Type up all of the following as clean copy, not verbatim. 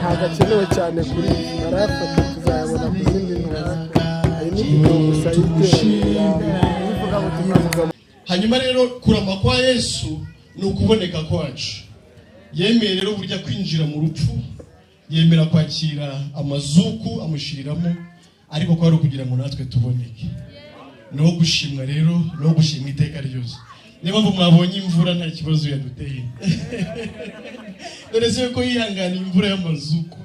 hagakenewe cyane kuri narafata tuzayabona ku zindi ntara hari n'ibintu gusa yivuga. Hanyuma rero kurama kwa Yesu ni ukuboneka kwacu. Yemeye rero burya kwinjira mu rupfu, yemera kwakira amazuku amushiriramo, ariko ko ari kugira ngo natwe tuboneke. No gushimwa rero, no gushimwa iteka ryose. Niba mwabonye imvura nta kibazo yaduteye. Dore se ko yihangana imvura y'amazuku.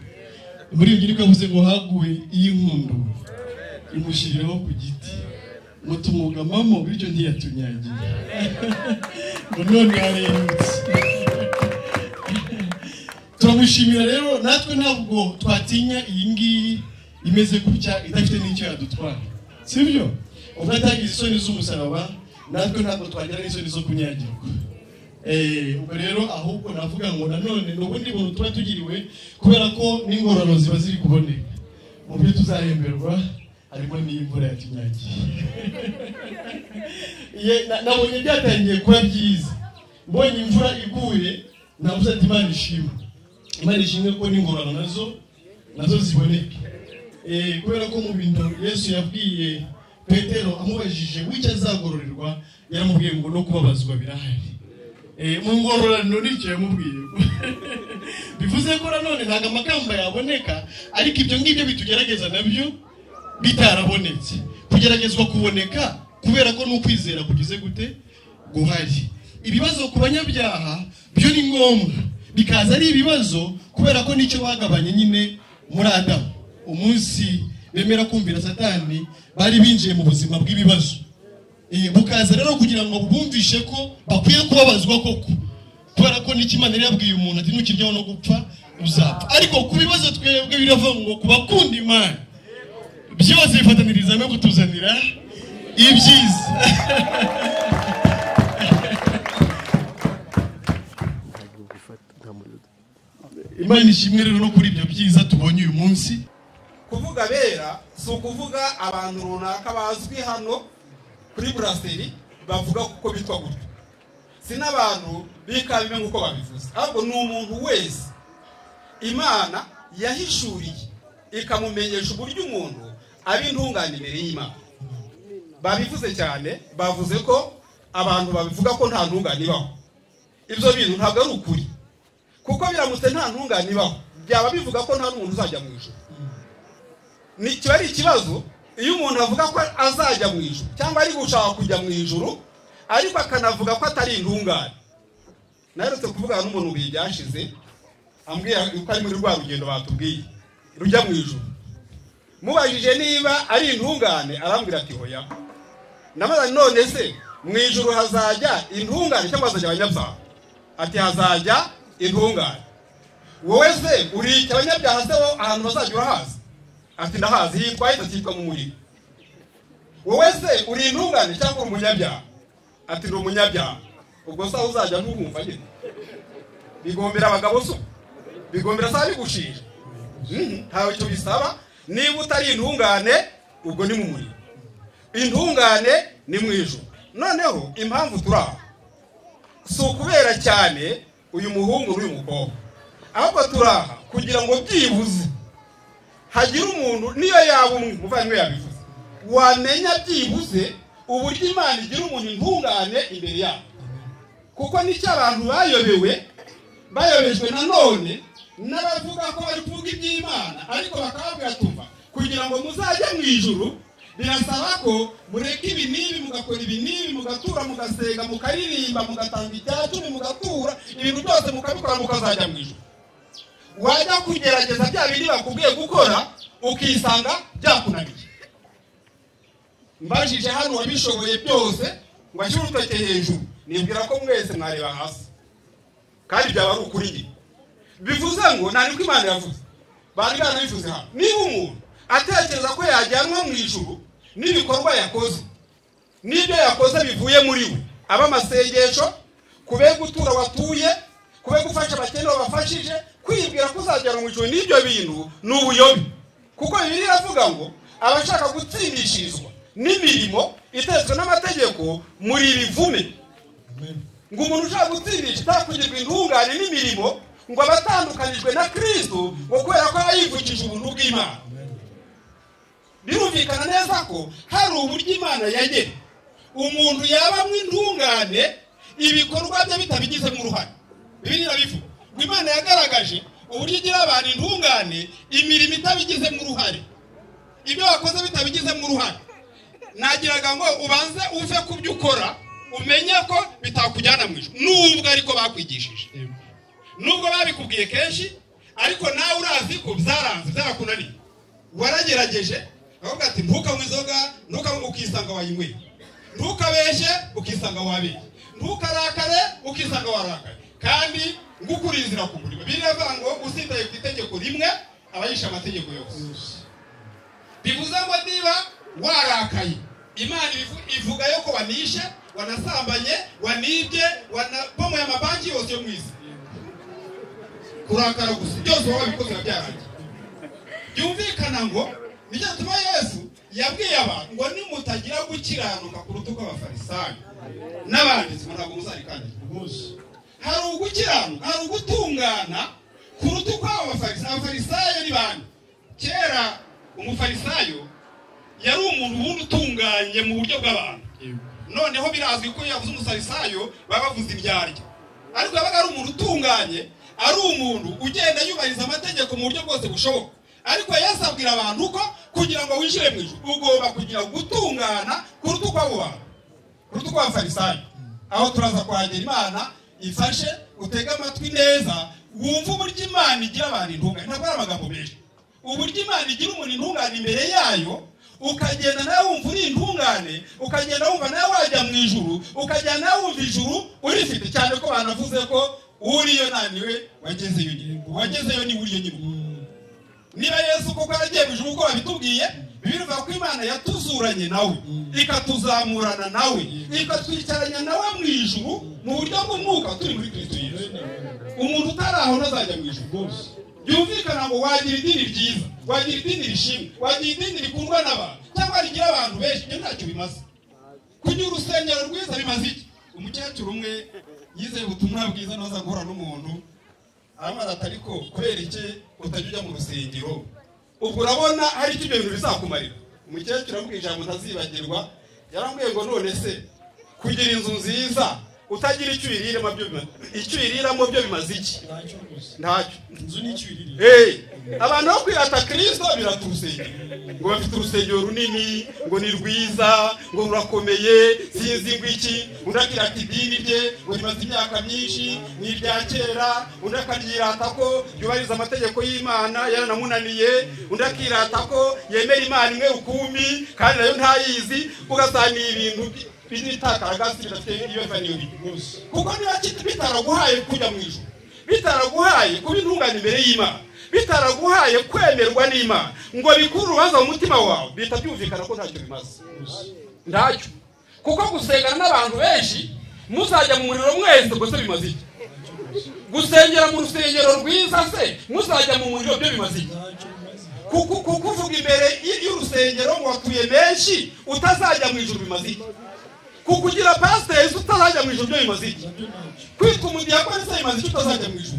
Muri ibyo niko yavuze ngo haguye y'inkundu imushiriraho ku giti. Mutumugamamo bityo ntiyatunyagiye. Ngo none yarengutse. Turamushimira rero natwe ntabwo twatinya iyi ngiyi imeze gutya idafite n'icyo yadutwara. Sibyo? Ubwo atagize isoni z'umusaraba natwe ntabwo twagira n'isoni zo kunyagirwa. Ubwo rero ahubwo navuga ngo nanone n'ubundi buntu tuba tugiriwe kubera ko n'ingororano ziba ziri kuboneka. Mu byo tuzahemberwa harimo n'imvura yatunyagiye. Nabonye byatangiye kuba byiza. Mbonye imvura iguye navuze ati Imana ishimwe. Imana ishimwe ko n'ingororano nazo ziboneka. Kubera ko mu bintu Yesu yabwiye Petero amubajije w'icyo azagororerwa yaramubwiye ngo no kubabazwa birahari. Mu ngororano n'icyo yamubwiye. Bivuze ko nanone ntago amakamba yaboneka, ariko ibyo ngibyo bitugerageza nabyo bitarabonetse. Kugeragezwa kuboneka kubera ko n'ukwizera kugize gute guhari. Ibibazo ku banyabyaha byo ni ngombwa, bikaza ari ibibazo kubera ko nicyo bagabanye nyine muri Adamu. Umunsi bemera kumvira Satani bari binjiye mu buzima bw'ibibazo. Bukaza rero kugira ngo bumvishe ko bakwiye kubabazwa koko, kubera ko n'Imana yabwiye umuntu ati nukiryaho no gupfa uzapfa. Ariko ku bibazo twebwe biravuga ngo kubakunda Imana byose bifataniriza no kutuzanira ibyiza. Imana ishimwe rero no kuri ibyo byiza tubonye uyu munsi. Kuvuga bera si ukuvuga abantu runaka bazwi hano kuri Brasserie bavuga kuko bitwa gutyo. Si n'abantu bikabime nk'uko babivuze, ahubwo ni umuntu wese Imana yahishuriye ikamumenyesha uburyo umuntu ari intungane imbere y'Imana. Babivuze cyane, bavuze ko abantu babivuga ko nta ntungane ibaho. Ibyo bintu ntabwo ari ukuri, kuko biramutse nta ntungane ibaho byaba bivuga ko nta n'umuntu uzajya mu ijuru. Kiba ari ikibazo iyo umuntu avuga ko azajya mu ijuru cyangwa ari gushaka kujya mu ijuru ariko akanavuga ko atari intungane. Naherutse kuvugana n'umuntu bihe byashize ambwira ko ari muri rwa rugendo batubwiye rujya mu ijuru. Mubajije niba ari intungane arambwira ati hoya. Namaze none se mu ijuru hazajya intungane cyangwa hazajya abanyabyaha? Ati hazajya intungane. Wowe se uri abanyabyaha se ahantu bazajya urahazi? Ati ndahazi, hitwa hitwa mu muriro. Wowe se uri intungane cyangwa umunyabyaha? Ati ndi umunyabyaha. Ubwo se uzajya ntumva nyine? Bigombera abagabo so? Bigombera sabi gushira? Ntawe cyo bisaba. Niba utari intungane ubwo ni mu muriro. Intungane ni mu ijuru. Noneho impamvu turaha si ukubera cyane uyu muhungu n'uyu mukobwa, ahubwo turaha kugira ngo byibuze hagira umuntu niyo yaba umwe muvanywe yabivuze wamenya byibuze uburyo Imana igira umuntu intungane imbere yabo. Kuko nicyo abantu bayobejwe nanone n'abavuga ko bari kuvuga iby'Imana ariko bakababwira tumva kugira ngo muzajye mu ijuru birasaba ko mureka ibi n'ibi mugakora ibi n'ibi mugatura mugasenga mukaririmba mugatanga icyacumi mugatura ibintu byose mukabikora mukazajya mu ijuru. Wajya kugerageza bya bindi bakubwiye gukora ukisanga byakunaniye. Mbajije hano wabishoboye byose ngo ashyire urutoke hejuru nibwira ko mwese mwareba hasi kandi byaba ari ukuri. Bivuze ngo nani ko Imana yavuze bari banabivuze hano. Niba umuntu atekereza ko yajyanwa mu ijuru n'ibikorwa yakoze n'ibyo yakoze bivuye muri we, aba amasengesho, kube gutura watuye, kube gufasha abakene bafashije, kwibwira ko uzajyana mu ijuru n'ibyo bintu n'ubuyobe. Kuko Bibiliya iravuga ngo abashaka gutsindishirizwa n'imirimo itezwe n'amategeko muri ibivume. Ngo umuntu ushaka gutsindisha atakugirwa intungane n'imirimo ngo abatandukanijwe na Kristo ngo kubera ko yivukije ubuntu bw'Imana. Birumvikana neza ko hari uburyo Imana yagena umuntu yabamwe intungane ibikorwa bye bitabigizemo uruhare. Bibiliya bivuga ngo Imana yagaragaje uburyo igira abantu intungane imirimo itabigizemo uruhare, ibyo wakoze bitabigizemo uruhare. Nagiraga ngo ubanze uve ku byo ukora umenye ko bitakujyana mu ijuru, nubwo ariko bakwigishije, nubwo babikubwiye kenshi, ariko nawe urazi ko byaranze byarakunaniye. Waragerageje ahubwo ati ntukanywe inzoga, ukisanga wayinyweye, ntukabeshye ukisanga wabeshye, ntukarakare ukisanga warakaye, kandi ngukuri inzira ku murimo. Biravuga ngo usitaye ku itegeko rimwe abayisha amategeko yose. Bivuze ngo niba warakaye, Imana ivuga yo ko wanishe, wanasambanye, wanibye, wanapomoye amabanki yose yo mu isi. Kurakara gusa byose waba bikoze byarangiye. Byumvikana ngo nicyo tuma Yesu yabwiye abantu ngo nimutagira gukiranuka ku rutugu rw'abafarisayo n'abanditsi ntabwo muzarikanye rwose. Hari ugukiranuka, hari ugutungana ku rutugu rw'abafarisayo. Abafarisayo ni bande? Kera umufarisayo yari umuntu ubundi utunganye mu buryo bw'abantu. Noneho birazwi ko yavuze umufarisayo babavuze ibyaryo, ariko yabaga ari umuntu utunganye, ari umuntu ugenda yubahiriza amategeko mu buryo bwose bushoboka. Ariko Yesu abwira abantu ko kugira ngo winjire mu ijuru ugomba kugira gutungana ku rutugu rw'abo bantu, ku rutugu rw'abafarisayo. Aho turaza kwagera Imana ifashe utega amatwi neza wumva uburyo Imana igira abantu intungane. Ntabwo ari amagambo menshi. Uburyo Imana igira umuntu intungane imbere yayo, ukagenda nawe wumva uri intungane, ukagenda wumva nawe wajya mu ijuru, ukagenda nawe wumva ijuru urifite, cyane ko banavuze ko uriyo naniwe wagezeyo nyine. Wagezeyo ni uriyo nyine. Niba Yesu koko yaragiye mu ijuru uko babitubwiye, bivuga ko Imana yatuzuranye nawe, ikatuzamurana nawe, ikatwicaranya nawe mu ijuru mu buryo bw'umwuka turi muri Kristo Yesu. Umuntu utari aho ntazajya mu ijuru rwose. Byumvikana ngo wagira idini ryiza, wagira idini rishimwe, wagira idini rikundwa n'abantu, cyangwa rigira abantu benshi, ibyo ntacyo bimaze. Kugira urusengero rwiza bimaze iki? Umukecuru umwe yizeye ubutumwa bwiza noza guhura n'umuntu amaze atari ko kubera iki utajya ujya mu rusengero, ubwo urabona hari icyo ibyo bintu bizakumarira. Umukecuru aramubwira ijambo ntazibagirwa, yarambwiye ngo none se kugira inzu nziza utagira icyo uyiriramo byo bimaze iki? Ntacyo. Inzu ni icyo uyiriramo. Abantu bo kwirata Kristo birata urusengero, ngo bafite urusengero runini, ngo ni rwiza, ngo rurakomeye, sinzi ngo iki. Undi akirata idini rye ngo rimaze imyaka myinshi, ni irya kera. Undi akaryirata ko yubahiriza amategeko y'Imana yaranamunaniye. Undi akirata ko yemera Imana imwe rukumbi kandi nayo ntayizi. Ugasanga ibintu binitakaraga bidafite iyo vaniyo bose. Kuko niba bitaraguhaye kujya mu ijuru, bitaraguhaye kuba intungane imbere y'Imana, bitaraguhaye kwemerwa n'Imana ngo bikure urubanza mu mutima wawe, bihita byumvikana ko ntacyo bimaze. Ntacyo. Kuko gusengana n'abantu benshi muzajya mu muriro mwese gusa bimaze iki? Gusengera mu rusengero rwiza se muzajya mu muriro byo bimaze iki? Kuvuga imbere y'urusengero ngo watuye menshi utazajya mu ijuru bimaze iki? Kukugira pastors utazajya mu ijuru byo bimaze iki? Kwitwa umudiyakoni se bimaze iki utazajya mu ijuru?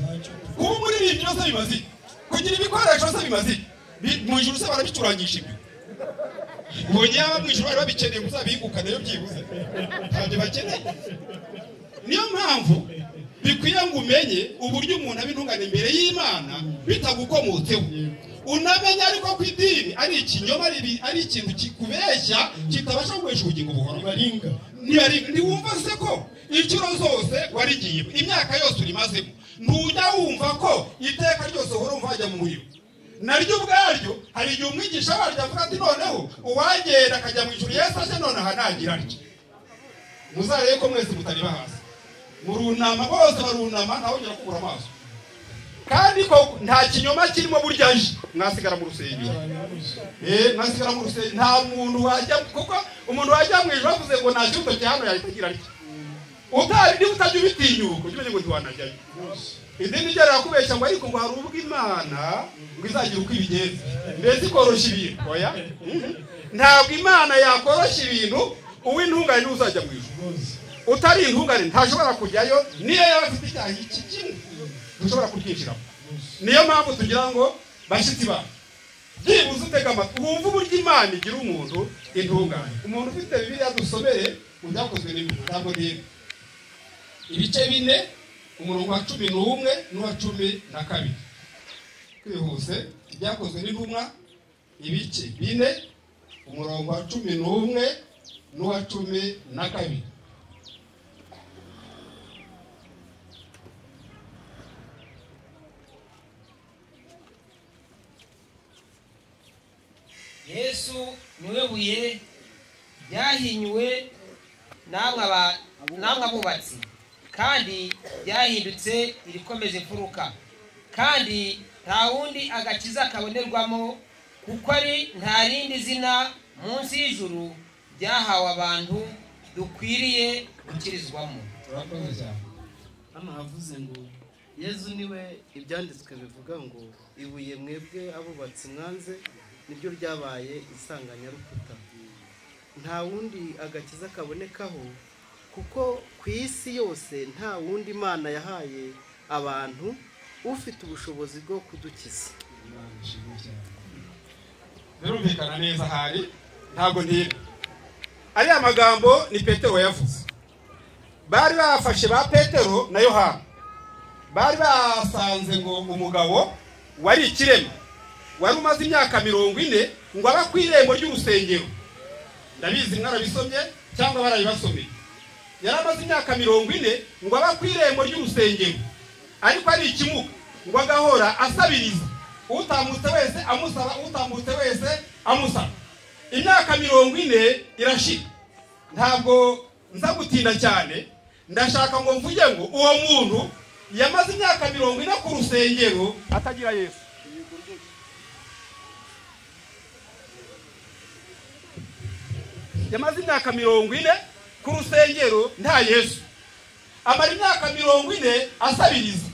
Kuba umuririmbyi se bimaze iki? Kugira ibikoresho se bimaze iki? Mu ijuru se barabicurangisha ibyo. Ubonye aba mu ijuru bari babikeneye gusa bigukana yo byibuze. Ntabyo bakeneye. Niyo mpamvu bikwiye ngo umenye uburyo umuntu abintungana imbere y'Imana bitagukomotseho. Unamenya ariko ko idini ari ikinyoma, ari ikintu kikubeshya kitabasha guhesha ubugingo buhoraho. Ntiwumva se ko inshuro zose warigiye, imyaka yose urimazemo, ntujya wumva ko iteka ryose uhora umva wajya mu muriro. Naryo ubwaryo hari igihe umwigisha waryo avuga ati noneho uwagenda akajya mu ijuru Yesu aje none aha nagira atya. Muzarebe ko mwese mutareba hasi, murunama bose barunama, ntawongera kubura amaso. Kandi ko nta kinyoma kirimo burya aje mwasigara mu rusengero. Mwasigara mu rusengero, nta muntu wajya, kuko umuntu wajya mu ijuru avuze ngo nta cyuto cyano yahitagira ariko utari niba utajya ubitinyuka ujye ngo ntiwanajyayo. Idini ryera kubeshya ngo ariko ngo hari ubwo Imana ngo izagira uko ibigenza mbese ikoroshya ibintu. Oya, ntabwo Imana yakoroshya ibintu. Uw'intungane uzajya mu ijuru, utari intungane ntashobora kujyayo. Niyo yaba afite icyaha iki kimwe dushobora kuryinjiramo. Niyo mpamvu tugira ngo bashitsi ba byibuze utega amatwi wumva uburyo Imana igira umuntu intungane. Umuntu ufite Bibiliya dusomere mu Byakozwe n'Intumwa ntabwo ndiye ibice 4 umurongo wa 11 n'uwa 12. Kwihuse Byakozwe n'Intumwa ibice 4 umurongo wa 11 n'uwa 12. Yesu niwe buye ryahinyuwe namwe abubatsi, kandi ryahindutse irikomeza imfuruka, kandi nta wundi agakiza kabonerwamo, kuko ari nta rindi zina munsi y'ijuru ryahawe abantu dukwiriye gukirizwamo. hano havuze ngo Yezu niwe ibyanditswe bivuga ngo ibuye mwebwe abubatsi mwanze niryo ryabaye insanganyarukuta, nta wundi agakiza kabonekaho, kuko ku isi yose nta wundi Imana yahaye abantu ufite ubushobozi bwo kudukiza. Birumvikana neza hari ntabwo ndiye ari amagambo ni Petero yavuze. Bari bafashe ba Petero na Yohana, bari basanze ngo umugabo wari ikirema wari umaze imyaka 40 ngo aba ku irembo ry'urusengero. Ndabizi mwarabisomye cyangwa barabibasomeye. Yari amaze imyaka 40 ngo aba ku irembo ry'urusengero, ariko ari ikimuga ngo agahora asabiriza utambutse wese amusaba, utambutse wese amusaba. Imyaka 40 irashika. Ntabwo nza gutinda cyane, ndashaka ngo mvuge ngo uwo muntu yamaze imyaka 40 ku rusengero atagira Yesu. Yamaze imyaka 40 ku rusengero nta Yesu. Amara imyaka 40 asabiriza,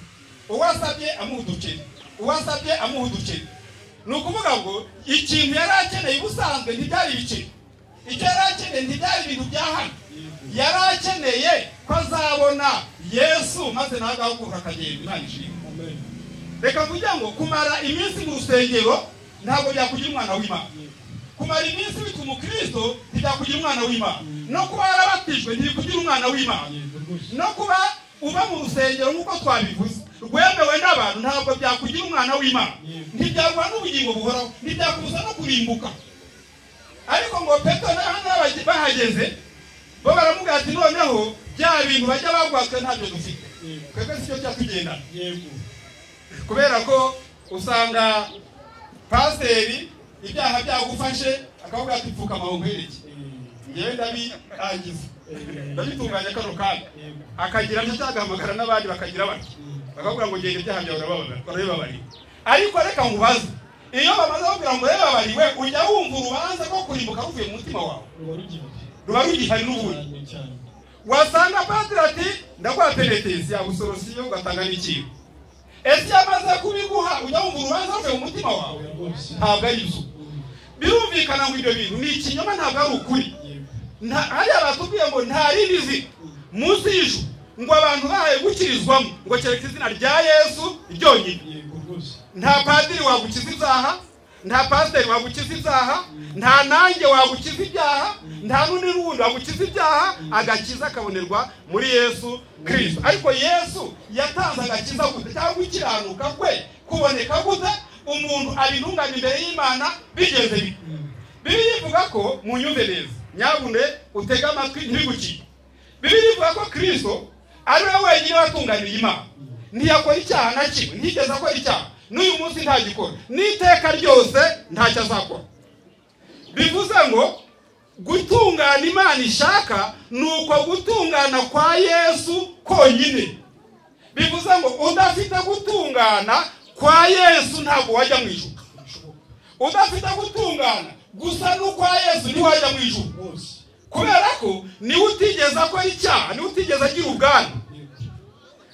uwasabye amuhudukira, uwasabye amuhudukira. Nukuvuga ngo ikintu yari akeneye ubusanzwe ntibyari ibice. Icyo yari akeneye ntibyari ibintu byahana. Yari akeneye ko azabona Yesu maze nagahuguka akagenda. Imana ishimwe. Reka mvuge ngo kumara iminsi mu rusengero ntabwo byakugira umwana w'Imana. Kumara iminsi witwa umukristo ntibyakugira umwana w'Imana. No kuba yarabatijwe ntibikugira umwana w'Imana. No kuba uba mu rusengero nk'uko twabivuze rwemewe n'abantu ntabwo byakugira umwana w'Imana. Ntibyarwa n'ubugingo buhoraho, ntibyakubuza no kurimbuka. Ariko ngo Petero n'abandi bahageze bo baramubwira ati noneho bya bintu bajya bagwatwe ntabyo dufite. Twebwe sicyo cyatugenda. Kubera ko usanga pasiteri ibyaha byagufashe akavuga ati pfuka amahongereke. Ngewe ndabirangiza. Ndabitunganya kano kanya. Akagira ntagahamagara n'abandi bakagira bati. Bakavuga ngo ngende ibyaha byawe barababari. Ariko reka ngubaze. Iyo bamaze kugira ngo babariwe ujya wumva urubanza ko kurimbuka ruvuye mu mutima wawe. Ruba rugihari n'ubundi. Wasanga padiri ati ndakwa penetesi yagusorosiyo ugatanga n'ikintu. Ese yamaze kubiguha ujya wumva urubanza ruvuye mu mutima wawe. Ntabwo ari byo. Birumvikana ngo ibyo bintu ni ikinyoma, ntabwo ari ukuri. Hari abatubwiye ngo nta rindi zina munsi y'ijuru ngo abantu bahaye gukirizwamo ngo kereka izina rya Yesu ryonyine. Nta padiri wagukiza ibyaha, nta pasiteri wagukiza ibyaha, nta nanjye wagukiza ibyaha, nta n'undi n'ubundi wagukiza ibyaha. Agakiza kabonerwa muri Yesu Kristo. Ariko Yesu yatanze agakiza gute cyangwa gukiranuka kwe kuboneka gute? Umuntu ari intungane imbere y'Imana bigeze bite? Bibiliya ivuga ko mu nyumve neza nyabune utega amatwi ntibigucike. Bibiliya ivuga ko Kristo ari we wenyine watunganiye Imana, ntiyakora icyaha na kimwe, ntigeze akora icyaha, n'uyu munsi ntagikora, n'iteka ryose ntacyo azakora. Bivuze ngo gutungana Imana ishaka nuko gutungana kwa Yesu konyine. Bivuze ngo udafite gutungana kwa Yesu ntabwo wajya mu ijuru. Udafite gutungana gusa n'ukwa Yesu ntiwajya mu ijuru. kubera ko niwe utigeze akora icyaha, niwe utigeze agira ubwandu.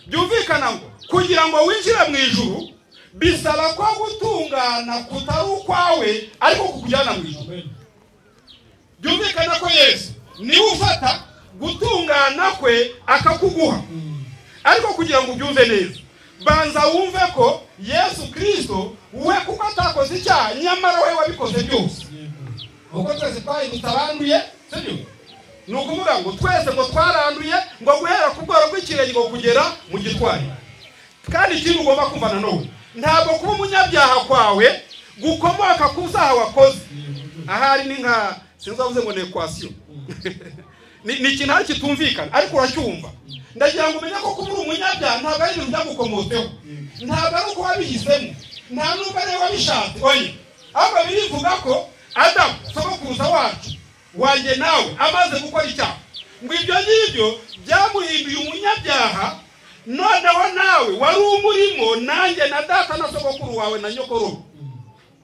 Byumvikana ngo kugira ngo winjire mu ijuru bisaba ko gutungana kutari ukwawe ariko kukujyana mu ijuru. Byumvikana ko Yesu niwe ufata gutungana kwe akakuguha. Ariko kugira ngo ubyumve neza, banza wumve ko Yesu Kristo we kuko atakoze icyaha nyamara we wabikoze byose. Uko twese twahindutse abanduye, sibyo? Ni ukuvuga ngo twese ngo twaranduye ngo guhera ku bworo bw'ikirenge ngo kugera mu gitwari. Kandi ikintu ugomba kumva nanone, ntabwo kuba umunyabyaha kwawe gukomoka ku byaha wakoze. Ahari ni nka sinzavuze ngo ni equation. Ni ikintu ari kitumvikana ariko uracyumva. Ndagira ngo umenye ko kuba umunyabyaha ntabwo ari ibintu byagukomoteho, ntabwo ari uko wabihisemo, nta nubwo ari wabishatse. Oya, ahubwo birivuga ko Adamu sogokuruza wacu wanjye nawe amaze gukora icyaha, ngo ibyo ngibyo byamuhinduye umunyabyaha. Noneho nawe wari umurimo, nanjye na data na sogokuru wawe na nyokuru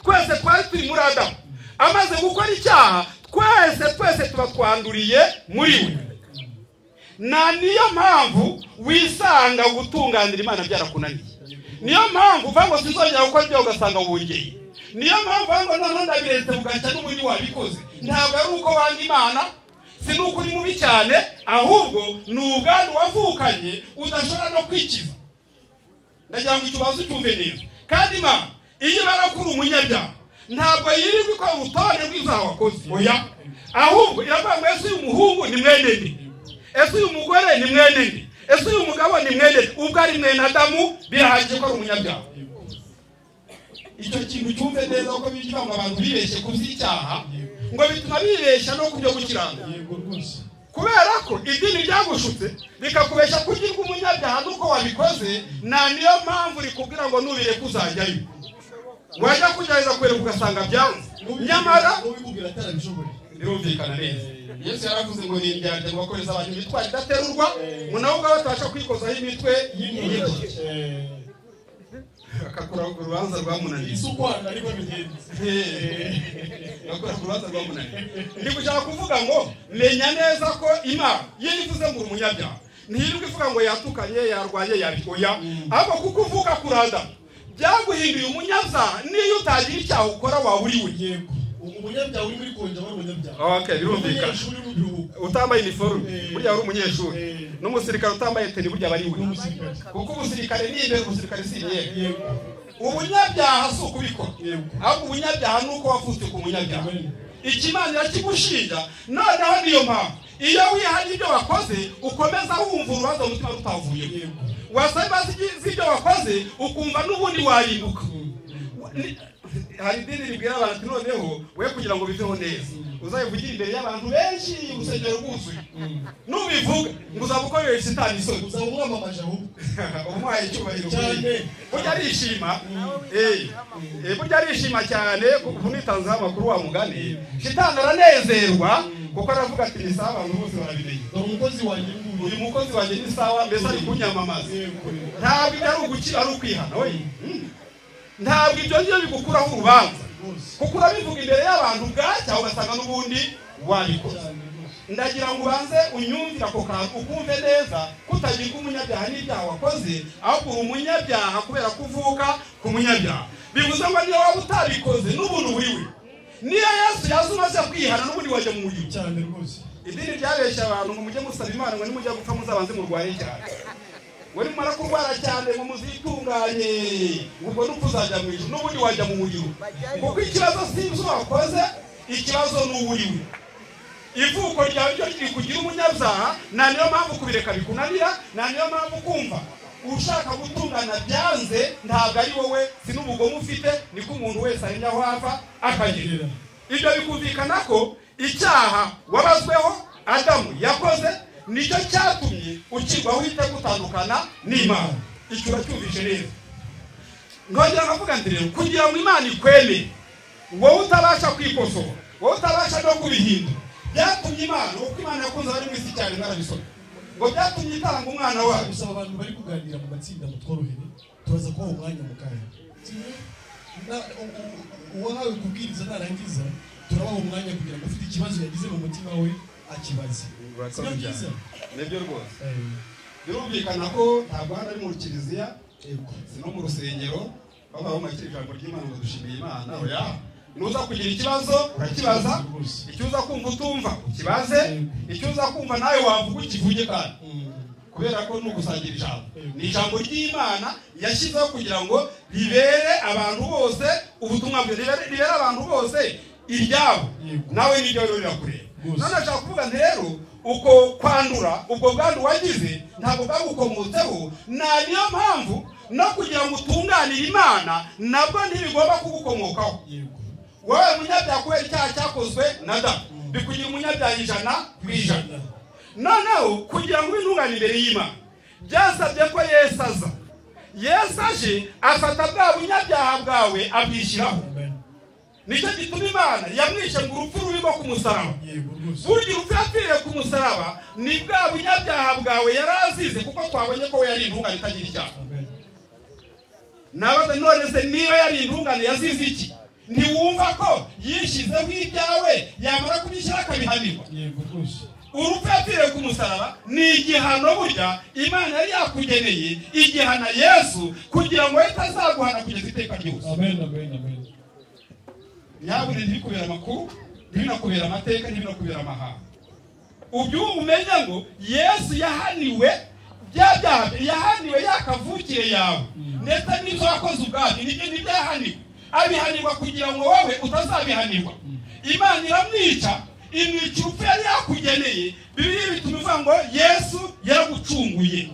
twese twari turi muri Adamu. Amaze gukora icyaha twese tuba twanduriye muri we. Na niyo mpamvu wisanga gutunganira Imana byarakunaniye. Niyo mpamvu uvuga ngo sizongera gukora ibyo ugasanga wongeye. Niyo mpamvu ngo none ndabiretse bugacya n'ubundi wabikoze. Ntabwo ari uko wanga Imana, si nuko uri mubi cyane, ahubwo ni ubwandu wavukanye udashobora no kwikiza. Ndagira ngo ikibazo cyumve neza. Kandi Imana iyo barakura umunyabyaha ntabwo yirirwa ko urutonde rw'ibyaha wakoze. Oya, ahubwo iravuga ngo ese uyu muhungu ni mwene nde, ese uyu mugore ni mwene nde, ese uyu mugabo ni mwene nde. Ubwo ari mwene Adamu birahagije ko ari umunyabyaha. Icyo kintu cyumve neza ko bigira ngo abantu bibeshye ku by'icyaha ngo bituma bibeshya no kubyo gukiranuka. Kubera ko idini ryagushutse bikakubeshya kugirwa umunyabyaha nuko wabikoze. Na niyo mpamvu rikubwira ngo nubire kuzajyayo, wajya kugerageza kwereka ugasanga byanze, nyamara birumvikana neza. Yesu yaravuze ngo ni indyarya ngo bakoreza abantu imitwaro idaterurwa, ngo nabo ubwo batabasha kwikozaho imitwe y'imyitozo. Akakura ku rubanza rwamunaniye. Isukwana ariko bigenze. Akakura ku rubanza rwamunaniye. Ndi gushaka kuvuga ngo menya neza ko Imana yivuze ngo umunyabyaha ntiyirirwa ivuga ngo yatukanye yarwanye yabikoya, ahubwo kuko uvuka kuranda byaguhinduye umunyabyaha. Niyo utagira icyaha ukora waburiwe. Yego, umunyabyaha uri muri konja wari umunyabyaha. Okay, birumvikana. Utambaye uniforme burya ari umunyeshuri, n'umusirikare utambaye teni burya bari we. Kuko umusirikare ni imbere, umusirikare si inyuma. Ubunyabyaha si ukubikora, ahubwo ubunyabyaha ni uko wavutse ku munyabyaha. Ikimana yakigushinja. Noneho niyo mpamvu iyo wihanye ibyo wakoze ukomeza wumva urubanza mu mutima rutavuye. Wasaba z'ibyo wakoze ukumva n'ubundi warimbuka. Hari idini ribwira abantu noneho we kugira ngo biveho neza uzayivugira imbere y'abantu benshi urusengero rwuzuye. Nubivuga ngo uzabukorera Satani isoni, uzamwamamaje ahubwo umuhaye icyubahiro cyane. Burya arishima, burya arishima cyane kuko nitanzeho amakuru wa mugani. Satani aranezerwa kuko aravuga ati ni sawa, abantu bose barabimenye. Umukozi wanjye uyu mukozi wanjye ni sawa, mbese ari kunyamamaza. Ntabwo ibyo ari ugukira ari ukwihana. Oya, ntabwo ibyo ngibyo bigukuraho urubanza kuko urabivuga imbere y'abantu bwacya ugasanga n'ubundi wabikoze. Ndagira ngo ubanze unyumvire ako kantu ukumve neza kutagira umunyabyaha n'ibyaha wakoze, ahubwo uri umunyabyaha kubera kuvuka ku munyabyaha. Bivuze ngo niyo waba utabikoze n'ubuntu buriwe, niyo Yesu yaje umaze kwihana n'ubundi wajya mu mujyi cyane rwose. Idini ryabeshya abantu ngo mujye musaba Imana ngo nimujya gupfa muzabanze murwaye cyane, wari mara kurwara cyane ngo muzitunganye ubwo n'upfu uzajya mu ijuru n'ubundi wajya mu mujyi. Kuko ikibazo si ibyo wakoze, ikibazo ni uburiwe. Ivuko ryawe ryo riri kugira umunyabyaha, na niyo mpamvu kubireka bikunanira, na niyo mpamvu kumva ushaka gutungana byanze. Ntabwo ari wowe, si n'ubugome ufite, niko umuntu wese ari nyaho hava akagirira. Ibyo bikumvikana ko icyaha wabazweho Adamu yakoze nicyo cyatumye ukirwaho uhita gutandukana n'Imana. Icyo uracyumvise neza. Ngongera nkavuga nti rero kugira ngo Imana ikweme, wowe utabasha kwikosora, wowe utabasha no kubihindura, byatumye Imana, uko Imana yakunze abari mu isi cyane narabisoma, ngo byatumye itanga umwana wayo. Gusaba abantu bari kuganira mu matsinda mutworohere, turaza kubaha umwanya mu kanya. Uwahawe kubwiriza narangiza turabaha umwanya kugira ngo ufite ikibazo yagize mu mutima we akibaze. urakoze cyane nibyo rwose birumvikana ko ntabwo hano ari mu kiliziya si no mu rusengero babaho makiri ijambo ry'Imana ngo dushimiye Imana oya nuza kugira ikibazo urakibaza icyo uza kumva utumva ukibaze icyo uza kumva nawe wavuga ukivuge kandi kubera ko nugusangira ijambo ni ijambo ry'Imana yashyizeho kugira ngo ribere abantu bose ubutumwa bwe ribere abantu bose iryabo nawe nibyo rero birakureba none ashaka kuvuga rero uko kwandura ubwo bwandu wagize ntabwo bwagukomotseho niyo mpamvu no kugira ngo utunganire Imana nabwo ntibigomba kugukomokaho wowe munyabyaha kubera icyaha cyakozwe na Adamu bikugira umunyabyaha 100%. noneho kugira ngo intungane imbere y'Imana byasabye ko Yesu aza. Yesu aje afata bwa bunyabyaha bwawe abwishyiraho. Nicyo gituma Imana yamwishe ngo urupfu rubi rwo ku musaraba. Burya urupfu yapfiriye ku musaraba ni bwa bunyabyaha bwawe yari azize kuko twabonye ko we yari intungane itagira icyaha. Nabaze none se niyo yari intungane yazize iki? Ntiwumva ko yishyizeho ibyawe yamara kubishyira akabihanirwa? Urupfu yapfiriye ku musaraba ni igihano burya Imana yari yakugeneye igihana Yesu kugira ngo itazaguhana kugeza iteka ryose. Amen, amen, amen. Nyaburi ntibikubera amakuru, ntibinakubera amateka, ntibinakubera amahanga. Ubyo umenya ngo Yesu yahaniwe byabyaha, yahaniwe yakavukire yawe. Ndetse n'ibyo wakoze ubwabyo nibyo yahaniwe. Abihanirwa kugira ngo wowe utazabihanirwa. Imana iramwica, imwica urupfu yari yakugeneye. Bibiliya bituma ivuga ngo Yesu yaragucunguye.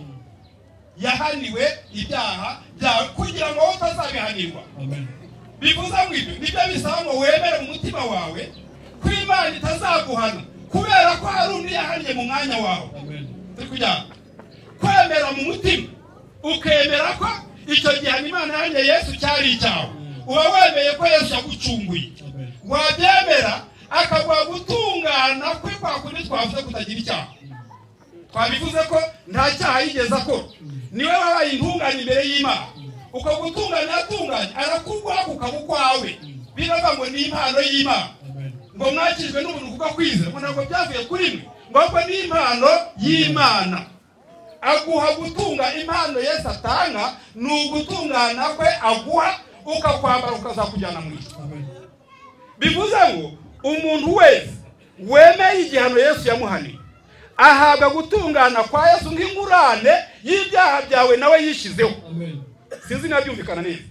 Yahaniwe ibyaha byawe kugira ngo wowe utazabihanirwa. Amen. Bivuze ngo ibyo nibyo bisaba ngo wemere mu mutima wawe ko Imana itazaguhana kubera ko hari undi yahaniye mu mwanya wawe. Amen. Tukujya kwemera mu mutima ukemera ko icyo gihe Imana yahaniye Yesu cyari icyawe. Uba wemeye ko Yesu yagucunguye. Wabyemera akaguha gutungana kwe kwa kundi twavuze kutagira icyaha. Twabivuze ko nta cyaha yigeze akora. Niwe wabaye intungane imbere y'Imana. Uko gutungana yatunganye arakuguha kukabukwawe. Biravuga ngo ni impano y'Imana. Ngo mwakijwe n'ubuntu kuko kwizera. Ngo ntabwo byavuye kuri mwe. Ngo ni impano y'Imana. Aguha gutunga impano Yesu atanga ni ugutungana kwe aguha ukakwambara ukazakujyana mu ijuru. Bivuze ngo umuntu wese wemeye igihano Yesu yamuhaniye ahabwa gutungana kwa Yesu nk'ingurane y'ibyaha byawe nawe yishizeho. Sinzi nabyumvikana neza.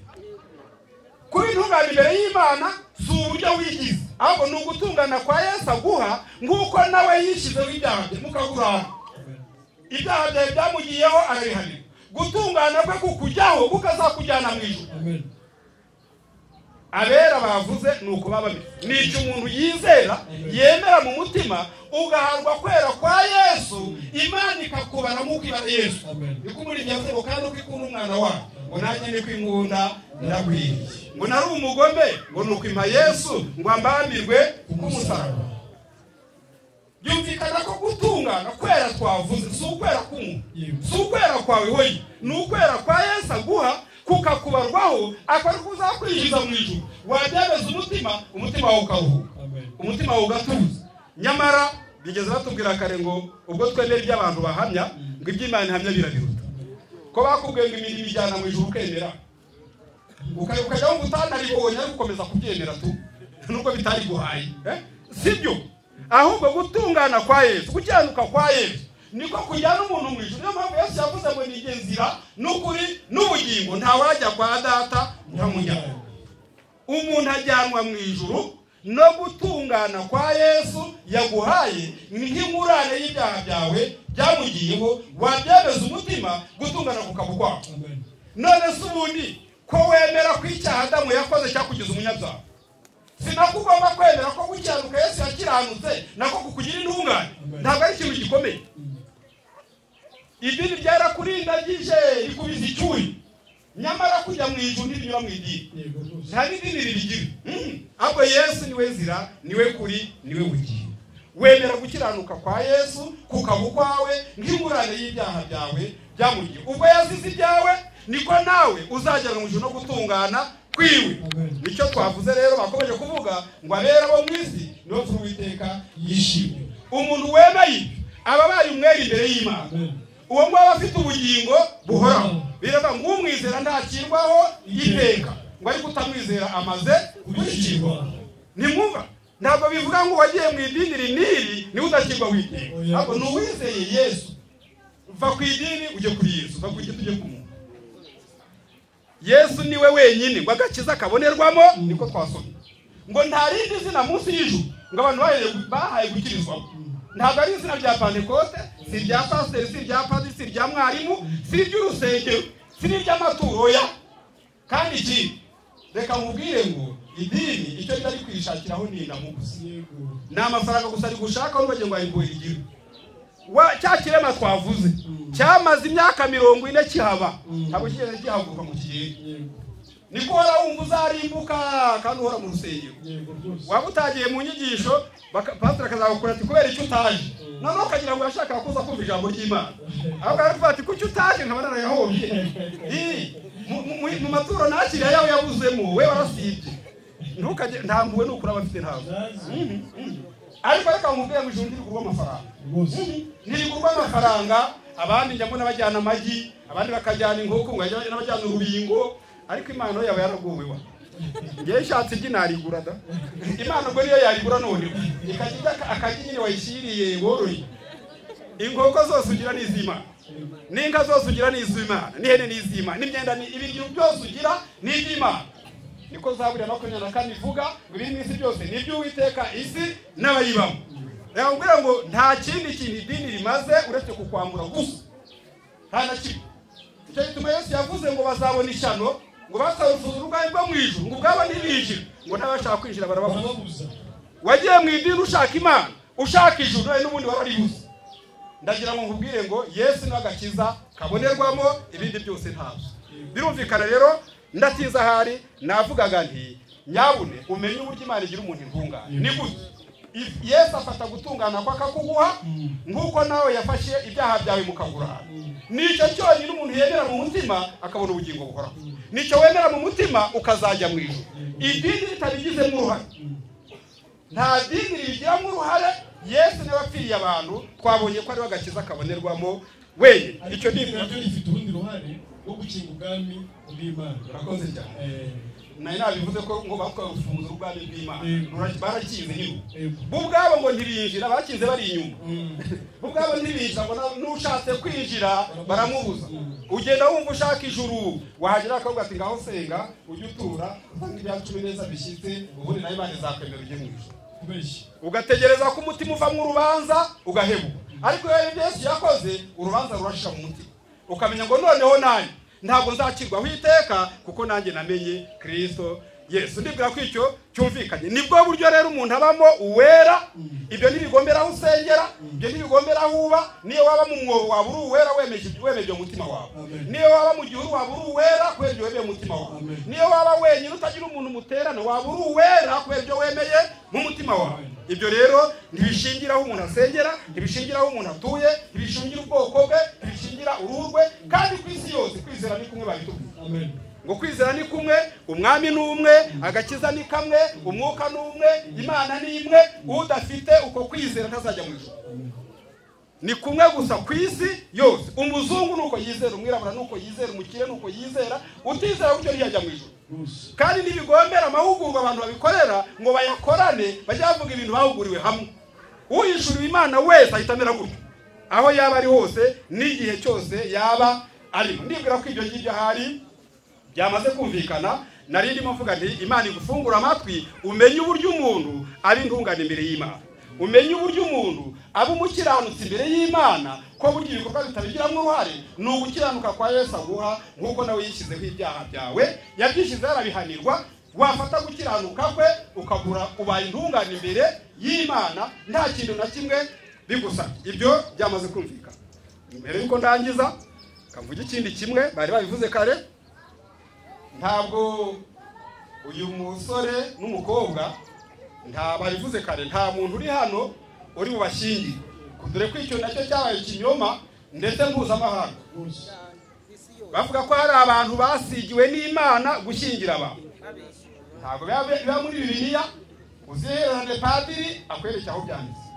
Kuba intungane imbere y'Imana si uburyo wigize, ahubwo ni ugutungana kwa Yesu aguha nk'uko nawe yishizeho ibyaha bye mukagurana. Ibyaha byawe byamugiyeho arabihanirwa. Gutungana kwe kukujyaho kukazakujyana mu ijuru. Abera bavuze nuko babame. Nicyo umuntu yizera yemera mu mutima ugaharwa kwera kwa Yesu Imana ikakubara nk'uko ibara Yesu. Nikumuri byavuze ngo kandi ukikunda umwana wawe ngo nanjye ni kwingunda ndakwiye. Ngo nari umugome ngo nuko impa Yesu ngo ambamirwe kumusaraba. Byumvikana ko gutungana kwera twavuze si ukwera kumwe. Si ukwera kwawe hoyi. Ni ukwera kwa Yesu aguha kukakubarwaho akari kuzakwinjiza mu ijuru. Wabyemeza umutima wawe ukawuhuka. Umutima wawe ugatuza. Nyamara bigeze batubwira kare ngo ubwo twemera iby'abantu bahamya ngo iby'Imana ihamya birabiruta. Ko bakubwiye ngo imirimo ijyana mu ijuru ukemera. Ukajya wumva utanaribonye ariko ukomeza kubyemera tu. Nubwo bitari guhaye. Sibyo. Ahubwo gutungana kwa Yesu, gukiranuka kwa Yesu niko kujyana umuntu mu ijuru. Niyo mpamvu Yesu yavuze ngo ni inzira n'ukuri n'ubugingo nta wajya kwa Data ntamujyana. Umuntu ajyanwa mu ijuru no gutungana kwa Yesu yaguhaye nk'ingurane y'ibyaha byawe byamugiyeho. Wabyemeza umutima gutungana kukabukwaho. None se ubundi ko wemera ko icyaha Adamu yakoze cyakugize umunyabyaha, sinakugomba kwemera ko gukiranuka Yesu yakiranutse nako kukugira intungane? Ntabwo ari ikintu gikomeye. Idini ryarakurindagije rikubiza icyuyi, nyamara kujya mu ijuru ntibinyura mu idini. Nta n'idini ribigira. Ahubwo Yesu niwe nzira, niwe kuri, niwe bugingo. Wemera gukiranuka kwa Yesu kukabukwawe nk'ingurane y'ibyaha byawe byamugiye. Ubwo yazize ibyawe niko nawe uzajyana mu ijuru no gutungana kwiwe. Nicyo twavuze rero bakomeje kuvuga ngo abera bo mu isi nibo Uwiteka yishimye. umuntu wemeye ababaye umwere imbere y'Imana, uwo ngo aba afite ubugingo buhoraho. Biravuga ngo umwizera ntakirwaho iteka, ngo ariko utamwizera amaze kurikirwa. Nimwumva, ntabwo bivuga ngo wagiye mu idini riniri niwe udakirwaho iteka, ahubwo ni uwizeye Yesu. Va ku idini ujye kuri Yesu, va ku giti ujye ku muntu. Yesu niwe wenyine ngo agakiza kabonerwamo, niko twasomye ngo nta rindi zina munsi y'ijuru ngo abantu bahaye gukirizwamo. Ntabwo ari izina rya Pentecote, si rya pasiteri, si rya padiri, si rya mwarimu, si iry'urusengero, si n'iry'amaturo ya. Kandi iki reka nkubwire ngo idini icyo ryari kwishakiraho ni indamu gusa, ni amafaranga gusa ari gushaka aho bagiye ngo ayigure igire. Cya kirema twavuze cyamaze imyaka 40 kihaba, ntabwo kigeze gihaguruka mu kirere. Niko hora wumva uzarimbuka kandi uhora mu rusengero. Waba utagiye mu nyigisho pastor akazagukora ati kubera icyo utaje, noneho ukagira ngo yashaka kuza kumva ijambo ry'Imana, ahubwo aravuga ati kuki utaje nkaba narayahombye. Mu maturo nakiriya yawe yabuzemo we warasibye, ntukajye ntambuwe n'ukura bafite ntabwo. Ariko reka nkubwire mu ijuru ndirigurwa amafaranga, ndirigurwa amafaranga. Abandi njya mbona bajyana amagi, abandi bakajyana inkoko, n'abajyana urubingo, ariko Imana yo yaba yaraguwewa. Ngiye nshatse iginarigura da, Imana ubwo niyo yarigura none ikagira akagi nyine wayishiriye woroye. Inkoko zose ugira n'izima, n'inka zose ugira n'izima, n'ihene n'izima, n'imyenda ibintu byose ugira n'izima. Niko Zaburi ya 24 ivuga ngo ibiri mwisi byose ni by'Uwiteka isi n'abayibamo. Reka ngubwira ngo nta kindi kintu idini rimaze uretse kukwambura gusa, nta na kimwe. Icyo gituma Yesu yavuze ngo bazabona ishyano, ngo basarufuza urugari rwo mu ijuru, ngo ubwabo ntibinjire, ngo n'abashaka kwinjira barababuza. Wagiye mu idini ushaka Imana, ushaka ijuru, nawe n'ubundi wararibuze. Ndagira ngo nkubwire ngo Yesu ni agakiza kabonerwamo, ibindi byose ntabwo. Birumvikana rero ndatiza hari navugaga nti nyabune umenye uburyo Imana igira umuntu intungane. Ni gute Yesu afata gutungana kwa kakuguha nkuko nawe yafashe ibyaha byawe mukagurana. Nicyo cyonyine umuntu yemera mu mutima akabona ubugingo buhoraho. Nicyo wemera mu mutima ukazajya mu ijuru. Idini ritabigizemo uruhare, nta dini rigiramo uruhare. Yesu niwe wapfiriye abantu, twabonye ko ari agakiza kabonerwamo wenyine. Icyo dini nacyo rifite urundi ruhare rwo gukinga ubwami bw'Imana. Urakoze cyane. Naye nabivuze ko ngo bakwafunza ubwami bw'Imana barakize nyine. Bo ubwabo ngo ntibinjira, bakize bari inyuma. Bo ubwabo ntibinjira ngo n'ushatse kwinjira baramubuza. Ugenda wumva ushaka ijuru, wahagera akavuga ati ngaho senga ujye utura, usanga ibya 10 neza bishyitse, ubundi nayo Imana izakwemera ujye mu ijuru. Ugategereza ko umutima uva mu rubanza ugahebuka. Ariko Yesu yakoze urubanza rurashika mu mutima, ukamenya ngo noneho nanjye ntabwo nzakirwaho iteka kuko nanjye namenye Kristo Yesu. Ndibwira ko icyo cyumvikanye. Nibwo buryo rero umuntu abamo uwera. Ibyo ntibigombera aho usengera, ibyo ntibigombera aho uba. Niyo waba mu mwobo waba uri uwera wemeje umutima wawe, niyo waba mu gihuru waba uri uwera kubera ibyo wemeye umutima wawe, niyo waba wenyine utagira umuntu muterana waba uri uwera kubera ibyo wemeye mu mutima wawe. Ibyo rero ntibishingira aho umuntu asengera, ntibishingira aho umuntu atuye, ntibishingira ubwoko bwe, ntibishingira uruhu rwe. Kandi ku isi yose kwizera ni kumwe babitubwira. Amen. Ngo kwizera ni kumwe, umwami ni umwe, agakiza ni kamwe, umwuka ni umwe, Imana ni imwe. Udafite uko kwizera ntazajya mu ijuru. Ni kumwe gusa ku isi yose. Umuzungu nuko yizera, umwirabura nuko yizera, umukire nuko yizera, utizera gutyo ntiyajya mu ijuru. Kandi nibigombera amahugurwa abantu babikorera ngo bayakorane, bajya bavuga ibintu bahuguriwe hamwe. Uyishuriwe Imana wese ahitamera gutyo, aho yaba ari hose n'igihe cyose yaba ari. Ndibwira ko ibyo ngibyo hari byamaze kumvikana. Nari ndimo mvuga nti Imana igufungura amatwi umenye uburyo umuntu ari intungane imbere y'Imana, umenye uburyo umuntu aba umukiranutsi imbere y'Imana, ko buryo ibikorwa bitabigiramo uruhare. Ni ugukiranuka kwa Yesu aguha, nk'uko nawe yishyizeho ibyaha byawe yabyishyize yarabihanirwa. Wafata gukiranuka kwe ukagura ubaye intungane imbere y'Imana, nta kintu na kimwe bigusabye. Ibyo byamaze kumvikana. Mbere yuko ndangiza kamvuga ikindi kimwe bari babivuze kare. Ntabwo uyu musore n'umukobwa nta barivuze kare, nta muntu uri hano uri bubashyingire, dore ko icyo nacyo cyabaye ikinyoma ndetse mpuzamahanga. Bavuga ko hari abantu basigiwe n'Imana gushyingira abantu. Ntabwo biba muri Bibiliya. Uzihererane padiri akwereka aho byanditse.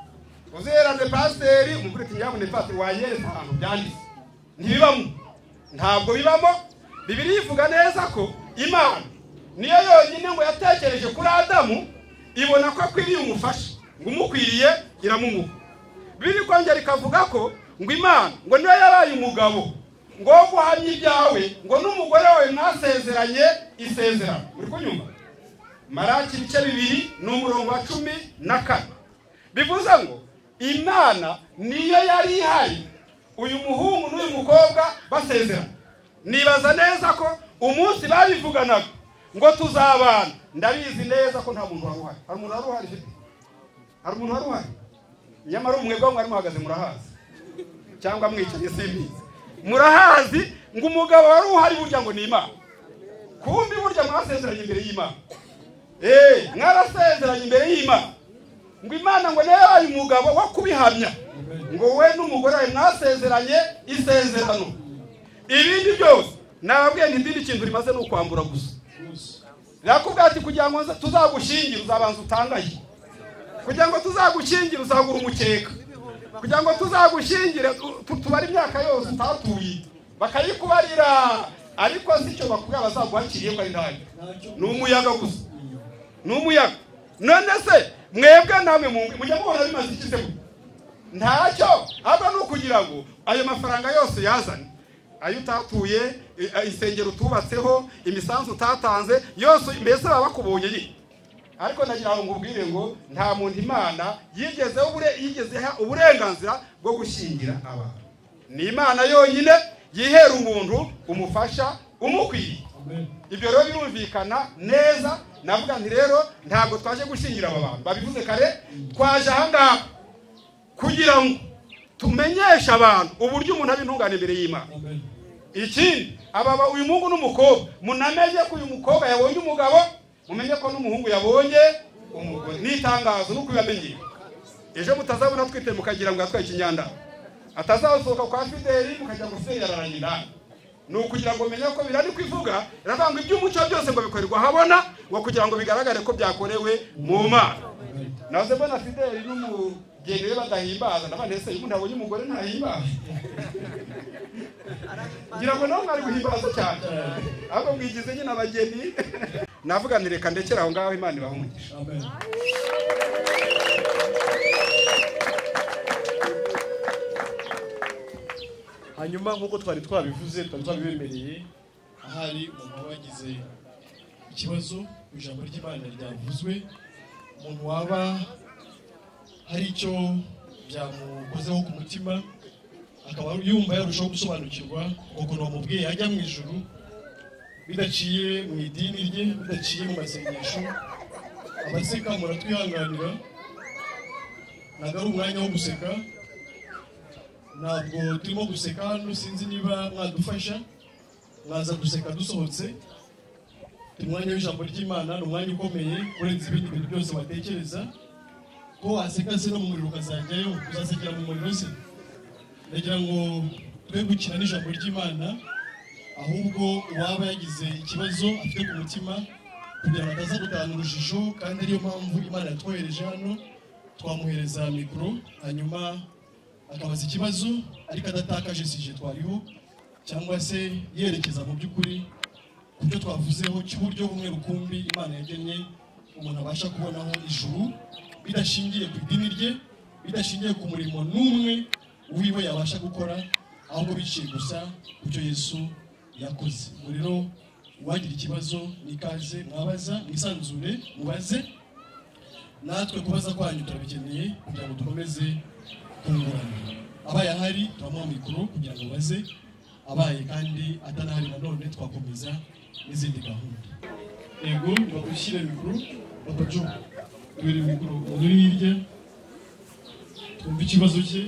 uzerane pasiteri umubwire ati nyabune pasiteri wanyereza ahantu byanditse ntibibamo, ntabwo bibamo. Bibiliya ivuga neza ko Imana niyo yonyine ngo yatekereje kuri Adamu ibona ko akwiriye umufasha, ngo umukwiriye iramumuha. Bibiliya kongera ikavuga ko ngo Imana ngo niyo yabaye umugabo ngo guhamya ibyawe ngo n'umugore wawe mwasezeranye isezerano. Muri kunyumva? Maraki ibice 2:14 bivuze ngo Imana niyo yari ihari uyu muhungu n'uyu mukobwa basezerana. Nibaza neza ko umunsi babivuganaga ngo tuzabana, ndabizi neza ko nta muntu wari uhari. Hari umuntu wari uhari? Hari umuntu wari uhari? Nyamara umwebwe mwari muhagaze murahazi cyangwa mwicaye simbizi, murahazi ngo umugabo wari uhari burya ngo ni Imana. Kumbi burya mwasezeranye imbere y'Imana. Mwarasezeranye imbere y'Imana ngo Imana ngo niyo yabaye umugabo wo kubihamya ngo we n'umugore wawe mwasezeranye isezerano. Ibindi byose nababwiye nti ndindi kintu rimaze no kwambura gusa. Yakubwira ati kugira ngo tuzagushyingire uzabanza utangaye, kugira ngo tuzagushyingire uzagura umukeka, kugira ngo tuzagushyingire tubare imyaka yose utatuye bakayikubarira, ariko sicyo bakubwira bazaguhakiriye ko ari ndaye n'umuyaga gusa, n'umuyaga. None se mwebwe namwe mujya mubona bimaze ikize ntacyo, ahubwo ni ukugira ngo ayo mafaranga yose yazane, ayo utatuye, insengero utubatseho, imisanzu utatanze yose mbese baba bakubonye. Ariko nagira ngo ngubwire ngo nta muntu Imana yigeze uburenganzira bwo gushyingira abantu. Ni Imana yonyine yihera umuntu umufasha umukwiriye. Ibyo rero birumvikana neza. Navuga nti rero ntabwo twaje gushyingira aba bantu, babivuze kare, twaje ahangaha kugira ngo tumenyeshe abantu uburyo umuntu abintungana imbere y'Imana. Ikindi uyu muhungu n'umukobwa munamenye ko uyu mukobwa yabonye umugabo, mumenye ko n'umuhungu yabonye umugore. N'itangazo nuko yamenye. Ejo mutazabona twite mukagira ngo atwaye ikinyanda, atazasohoka kwa Fideli mukajya gusenya araranyina. Nukugira ngo menye ko birari kwivuga iravanga iby'umuco byose ngo bikorerwa habona, ngo kugira ngo bigaragare ko byakorewe mu Mana. Naze mbona Fideli n'umugeni we badahimbaza, nabandi ese umuntu abonye umugore ntahimbaza. Ngira ngo nawe mwari guhimbaza cyane, ahubwo mwigize nyine abageni. Navuga nti reka ndekera aho ngaho, Imana ibahe umugisha. Amen. Hanyuma nk'uko twari twabivuze, twari twabibemereye, ahari umuntu wagize ikibazo ku ijambo ry'Imana ryavuzwe, umuntu waba hari icyo byamukozeho ku mutima akaba yumva yarushaho gusobanukirwa ukuntu wamubwiye ajya mu ijuru bidaciye mu idini rye, bidaciye mu masengesho, abaseka muratwihanganira, ntabwo ari umwanya wo guseka, ntabwo turimo guseka hano. Sinzi niba mwadufasha mwaza guseka dusohotse. Umwanya w'ijambo ry'Imana ni umwanya ukomeye urenze ibindi bintu byose watekereza. Ko waseka se no mu muriro ukazajyayo, uzasekera mu muriro se? Ndagira ngo twe gukina n'ijambo ry'Imana, ahubwo uwaba yagize ikibazo afite ku mutima kugira ngo ataza gutanga urujijo, kandi ariyo mpamvu Imana yatwohereje hano, twamuhereza mikoro hanyuma akabaza ikibazo ariko adatakaje sije twariho, cyangwa se yerekeza mu by'ukuri ku byo twavuzeho cy'uburyo bumwe rukumbi Imana yagennye umuntu abasha kubonaho ijuru, bidashingiye ku idini rye, bidashingiye ku murimo n'umwe wiwe yabasha gukora, ahubwo biciye gusa ku cyo Yesu yakoze. Rero uwagira ikibazo nikaze mwabaza, mwisanzure mubaze, natwe kubaza kwanyu turabikeneye kugira ngo dukomeze kungurana. Abaye ahari turamuha mikoro kugira ngo baze, abaye kandi atanahari nanone twakomeza n'izindi gahunda. Yego, bagushyire mikoro, bakajo tubere mikoro uri hirya, twumve ikibazo cye.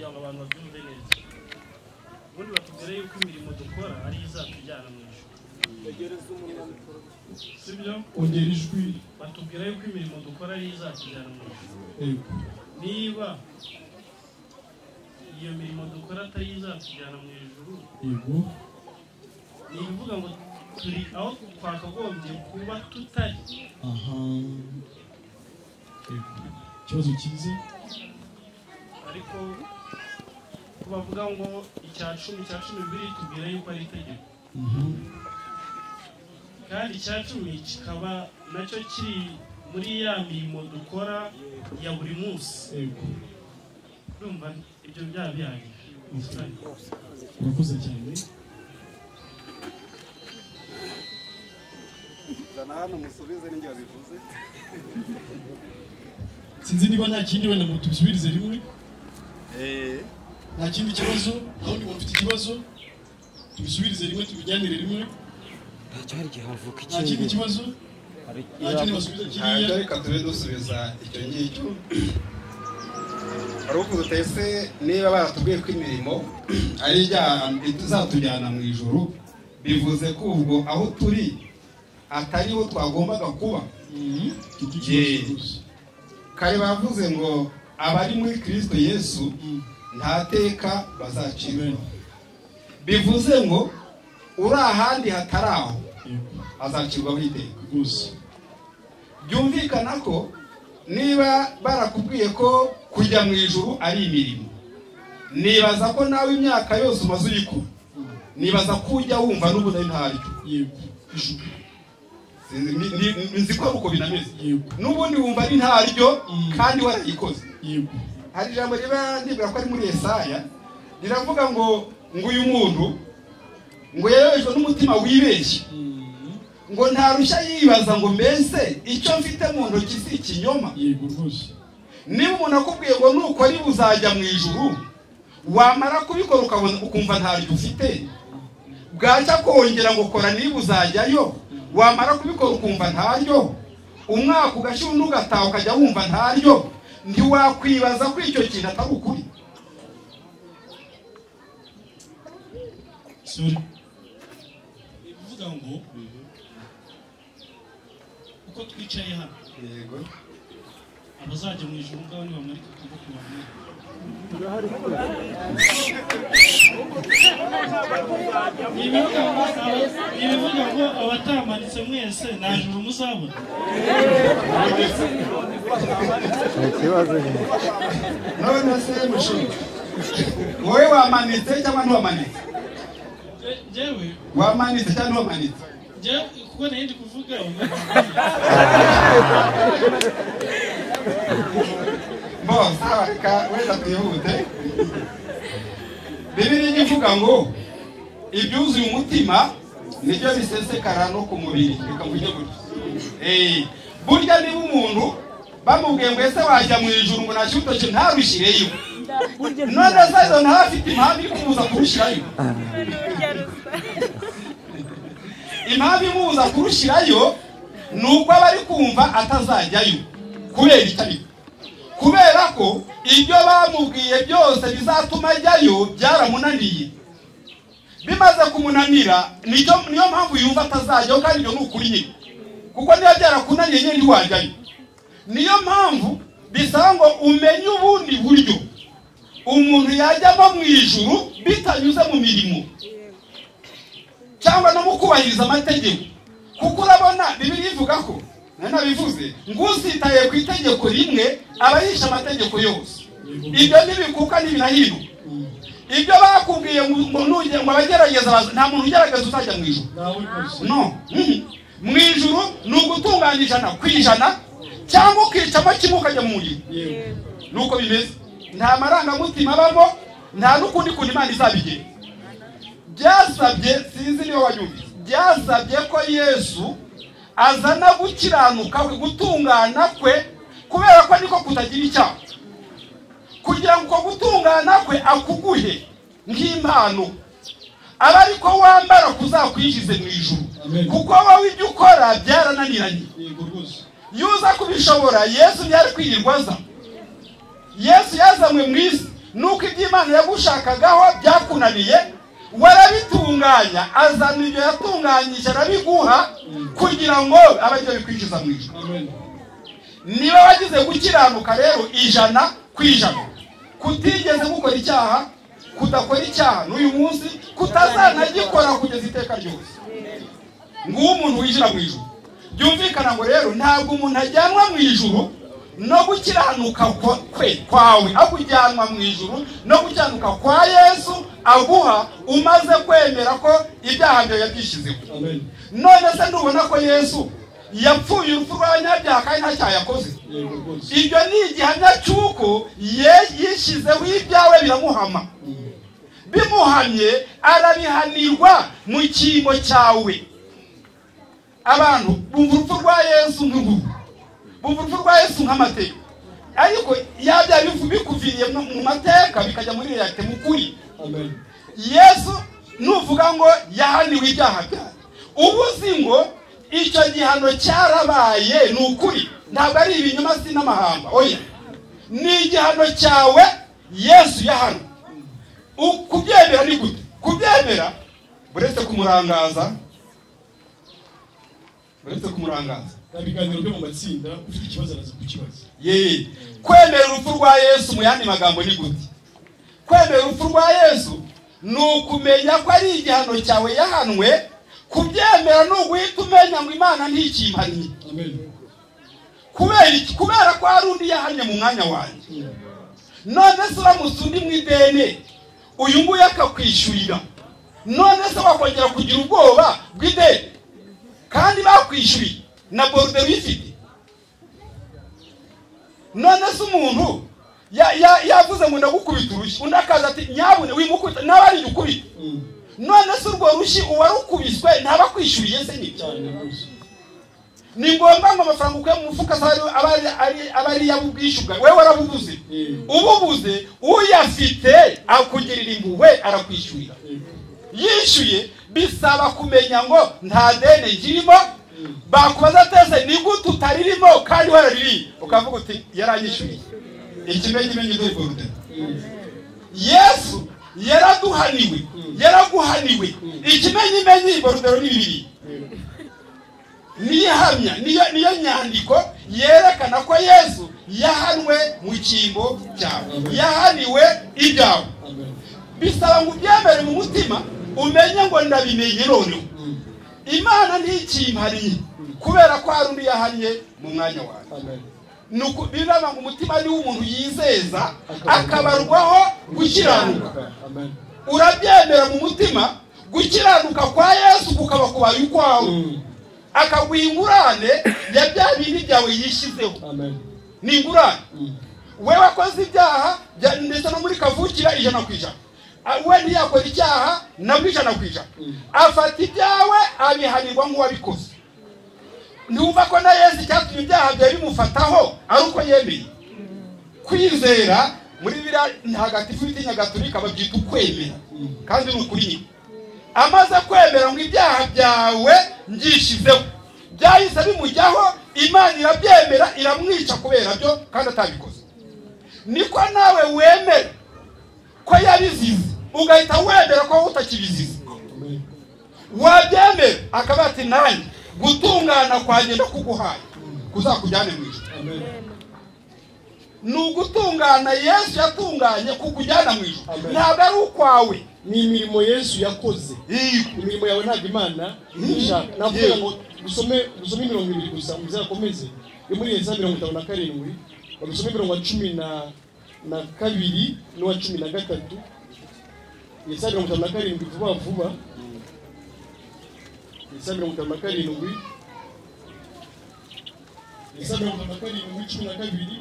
kugira ngo abantu babyumve neza. Ubundi batubwira yuko imirimo dukora ari izatujyana mu ijuru. Sibyo? Ongera ijwi. Batubwira yuko imirimo dukora ari izatujyana mu ijuru. niba iyo mirimo dukora atari izatujyana mu ijuru, yego, ni ukuvuga ngo turi aho twakagombye kuba tutari. aha, yego, ikibazo cyiza. Ariko bavuga ngo icya cumi bibiri tubwira yuko ari itegeko, kandi icya cumi kikaba nacyo kiri muri ya mirimo dukora ya buri munsi. Yego, urumva ibyo byaba bihagije. urakoze cyane. zana hano musubize n'ibyo bivuze. Sinzi niba nta kindi wenda ngo tubisubirize rimwe. Nta kindi kibazo, aho ni mufite ikibazo tubisubirize rimwe, tubijyanire rimwe. Nta kindi kibazo, nta kindi basubiza kiriya. Reka tube dusubiza icyo ngicyo. Hari uko dutese niba baratubwiye ko imirimo ari izatujyana mu ijuru, bivuze ko ubwo aho turi atariho twagombaga kuba. Kare bavuze ngo abari muri Kristo Yesu nta teka bazacirwa. Bivuze ngo uri ahandi hatari aho azacirwaho iteka gusa. Byumvikana ko niba barakubwiye ko kujya mu ijuru ari imirimo, nibaza ko nawe imyaka yose umaze uyikora, nibaza ko ujya wumva n'ubudari ntaryo. Yego, nzi ko uko binameze. N'ubundi wumva ari ntaryo kandi warayikoze. Yego, hari ijambo riba ndibwira ko ari muri Yesaya riravuga ngo uyu muntu ngo yabejwe n'umutima wibeshye, ngo ntarushya yibaza ngo mbese icyo mfite mu ntoki si ikinyoma. yego rwose. Niba umuntu akubwiye ngo nuko ari buzajya mu ijuru, wamara kubikora ukumva ntaryo ufite, bwacya kongera ngo kora niba uzajyayo, wamara kubikora ukumva ntaryo, umwaka ugashira undi ugataha ukajya wumva ntaryo, ntiwakwibaza ko icyo kintu atari ukuri. Sorry. Bivuga ngo uko twicaye hano, Yego. abazajya mu ijuru ngaho ni bamarika ukuboko bamwe. Ibivuga ngo abatamanitse mwese nta juru muzabona. None se mushinga wowe wamanitse cyangwa ntiwamanitse? Jewe Wamanitse cyangwa ntiwamanitse? jewe kuko nindi kuvuga Boss, reka wenda twihute. Bibiliya ivuga ngo ibyuzuye umutima nibyo bisesekara no ku mubiri. Reka mvuge gutyo. Burya niba umuntu bamubwiye ngo ese wajya mu ijuru ngo nashye utoke ntarushireyo, none se ntafite impamvu iri kumubuza kurushyirayo. Impamvu imubuza kurushyirayo ni uko aba ari kumva atazajyayo. Kubera iki ariko? Kubera ko ibyo bamubwiye byose bizatuma ajyayo byaramunaniye. Bimaze kumunanira niyo mpamvu yumva atazajyayo, kandi ibyo ni ukuri nyine. Kuko niba byarakunaniye nyine ntiwajyayo. Niyo mpamvu bisaba ngo umenye ubundi buryo umuntu yajyamo mu ijuru bitanyuze mu mirimo cyangwa no mu kubahiriza amategeko. Kuko urabona Bibiliya ivuga ko nabivuze ngo usitaye ku itegeko rimwe aba yishe amategeko yose. Ibyo ntibikuka n'ibinahino. Ibyo bakubwiye ngo abagerageza, nta muntu ugerageza uzajya mu ijuru. No. Mu ijuru ni ugutunganya 100% cyangwa ukicamo kimwe ukajya mu muriro. Nuko bimeze. Nta marangamutima abamo, nta n'ukundi kundi Imana izabigena. Byasabye, sinzi niba wanyumvise, byasabye ko Yesu azana gukiranuka kwe, gutungana kwe, kubera ko niko kutagira icyaha, kugira ngo gutungana kwe akuguhe nk'impano, aba ariko wambara kuzakwinjize mu ijuru. Kuko wowe ibyo ukora byarananiranye. Yuza kubishobora Yesu ntiyari kwirirwa aza. Yesu yazamwe mu isi nuko iby'Imana yagushakagaho byakunaniye, warabitunganya, azana ibyo yatunganyije arabiguha kugira ngo abajye bikwinjiza mu ijuru. Niba wagize gukiranuka rero 100 kwijana kutigeze gukora icyaha, kudakora icyaha n'uyu munsi, kutazanagikora kugeza iteka ryose. Nguwo umuntu winjira mu ijuru. Byumvikana ngo rero ntabwo umuntu ajyanwa mu ijuru no gukiranuka kwawe, akujyanwa mu ijuru no gukiranuka kwa Yesu aguha umaze kwemera ko ibyaha byawe yabyishizeho. None se ndubona ko Yesu yapfuye urupfu rw'abanyabyaha kandi nta cyaha yakoze? Ibyo ni igihamya cy'uko yishyizeho ibyawe biramuhama. Bimuhamye arabihanirwa mu cyimbo cyawe. Abantu bumva urupfu rwa Yesu nk'inkuru, bumva urupfu rwa Yesu nk'amateka, ariko yabya bivu bikuviriye mu mateka bikajya muri realite mu kuri. Yesu nuvuga ngo yahaniwe ibyaha byawe, ubuzi ngo icyo gihano cyarabaye ni ukuri, ntabwo ari ibinyoma si n'amahamba. Oya, ni igihano cyawe Yesu yahano. Kubyemera ni gute? Kubyemera buretse kumurangaza, ibiganiro byo mu matsinda, ufite ikibazo araza kukibaza. Kwemera urupfu rwa Yesu mu yandi magambo ni gute? Kwemera urupfu rwa Yesu ni ukumenya ko ari igihano cyawe yahanwe. Kubyemera ni uguhita umenya ngo Imana ntikimpariye. Kubera ko hari undi yahanye mu mwanya wanjye. None se uramutse undi mu ideni, uyu nguyu akakwishyurira, none se wakongera kugira ubwoba bw'ideni kandi bakwishyuriye na borudero uyifite? None se umuntu yavuze ngo ndagukubita urushyi, undi akaza ati nyabune wimukubita, nawe ari ukubita. None se urwo rushyi uwarukubiswe ntaba kwishyuriye se? Ni ngombwa ngo amafaranga ukuye mu mufuka aba ari yabubwishu bwawe, wewe warabubuze. Ububuze uyafite akugirira impuhwe arakwishyurira. Yishyuye bisaba kumenya ngo nta deni ngirimo. Bakubaza tese ni gute utaririmo kandi warariri, ukavuga uti yaranyishyuriye. Ikimenyimenyi dore borudero. Yesu yaraguhaniwe. Ikimenyimenyi borudero ni bibiri. Nihamya niyo nyandiko yerekana ko Yesu yahanwe mu cyimbo cyawe, yahaniwe ibyawe. Bisaba ngo ubyemere mu mutima, umenye ngo ndabimenye noneho. Imana ntikimpariye kubera ko hari undi yahanye mu mwanya wawe. Nuko biraba ngo umutima ni w'umuntu yizeza akabarwaho gukiranuka. Urabyemera mu mutima, gukiranuka kwa Yesu kukaba kubaye ukwawe. Akaguha ingurane ya bya bindi byawe yishyizeho. Ni ingurane. We wakoze ibyaha ndetse no muri kavukira 100%. We ntiyakora icyaha nabwo 100%. Afata ibyawe abihanirwa nk'uwabikoze. Ntiwumva ko na Yesu cyatumye ibyaha byawe bimufataho ari uko yemeye. Kwizera muri biriya ntagatifu y'Inyagatolika babyita ukwemera, kandi ni ukuri. Amaze kwemera ngo ibyaha byawe ngishizeho, byahise bimujyaho, Imana irabyemera iramwica kubera byo kandi atabikoze. Niko nawe wemera ko yabizize, ugahita wemera ko utakibizize. Wabyemera akaba ati nanjye gutungana kwanjye ndakuguhaye kuzakujyane mu ijuru. Nugutungana Yesu yatunganye kukujyana mu ijuru, ntabwo ari ukwawe. Ni imirimo Yesu yakoze. Imirimo yawe ntabwo Imana ishaka. Navuga ngo dusome 20 gusa muzakomeze. Yo muri Yesaya 57, badusome 12 n'uwa 13. Yesaya 57 vuba. Yesaya 57. Yesaya 57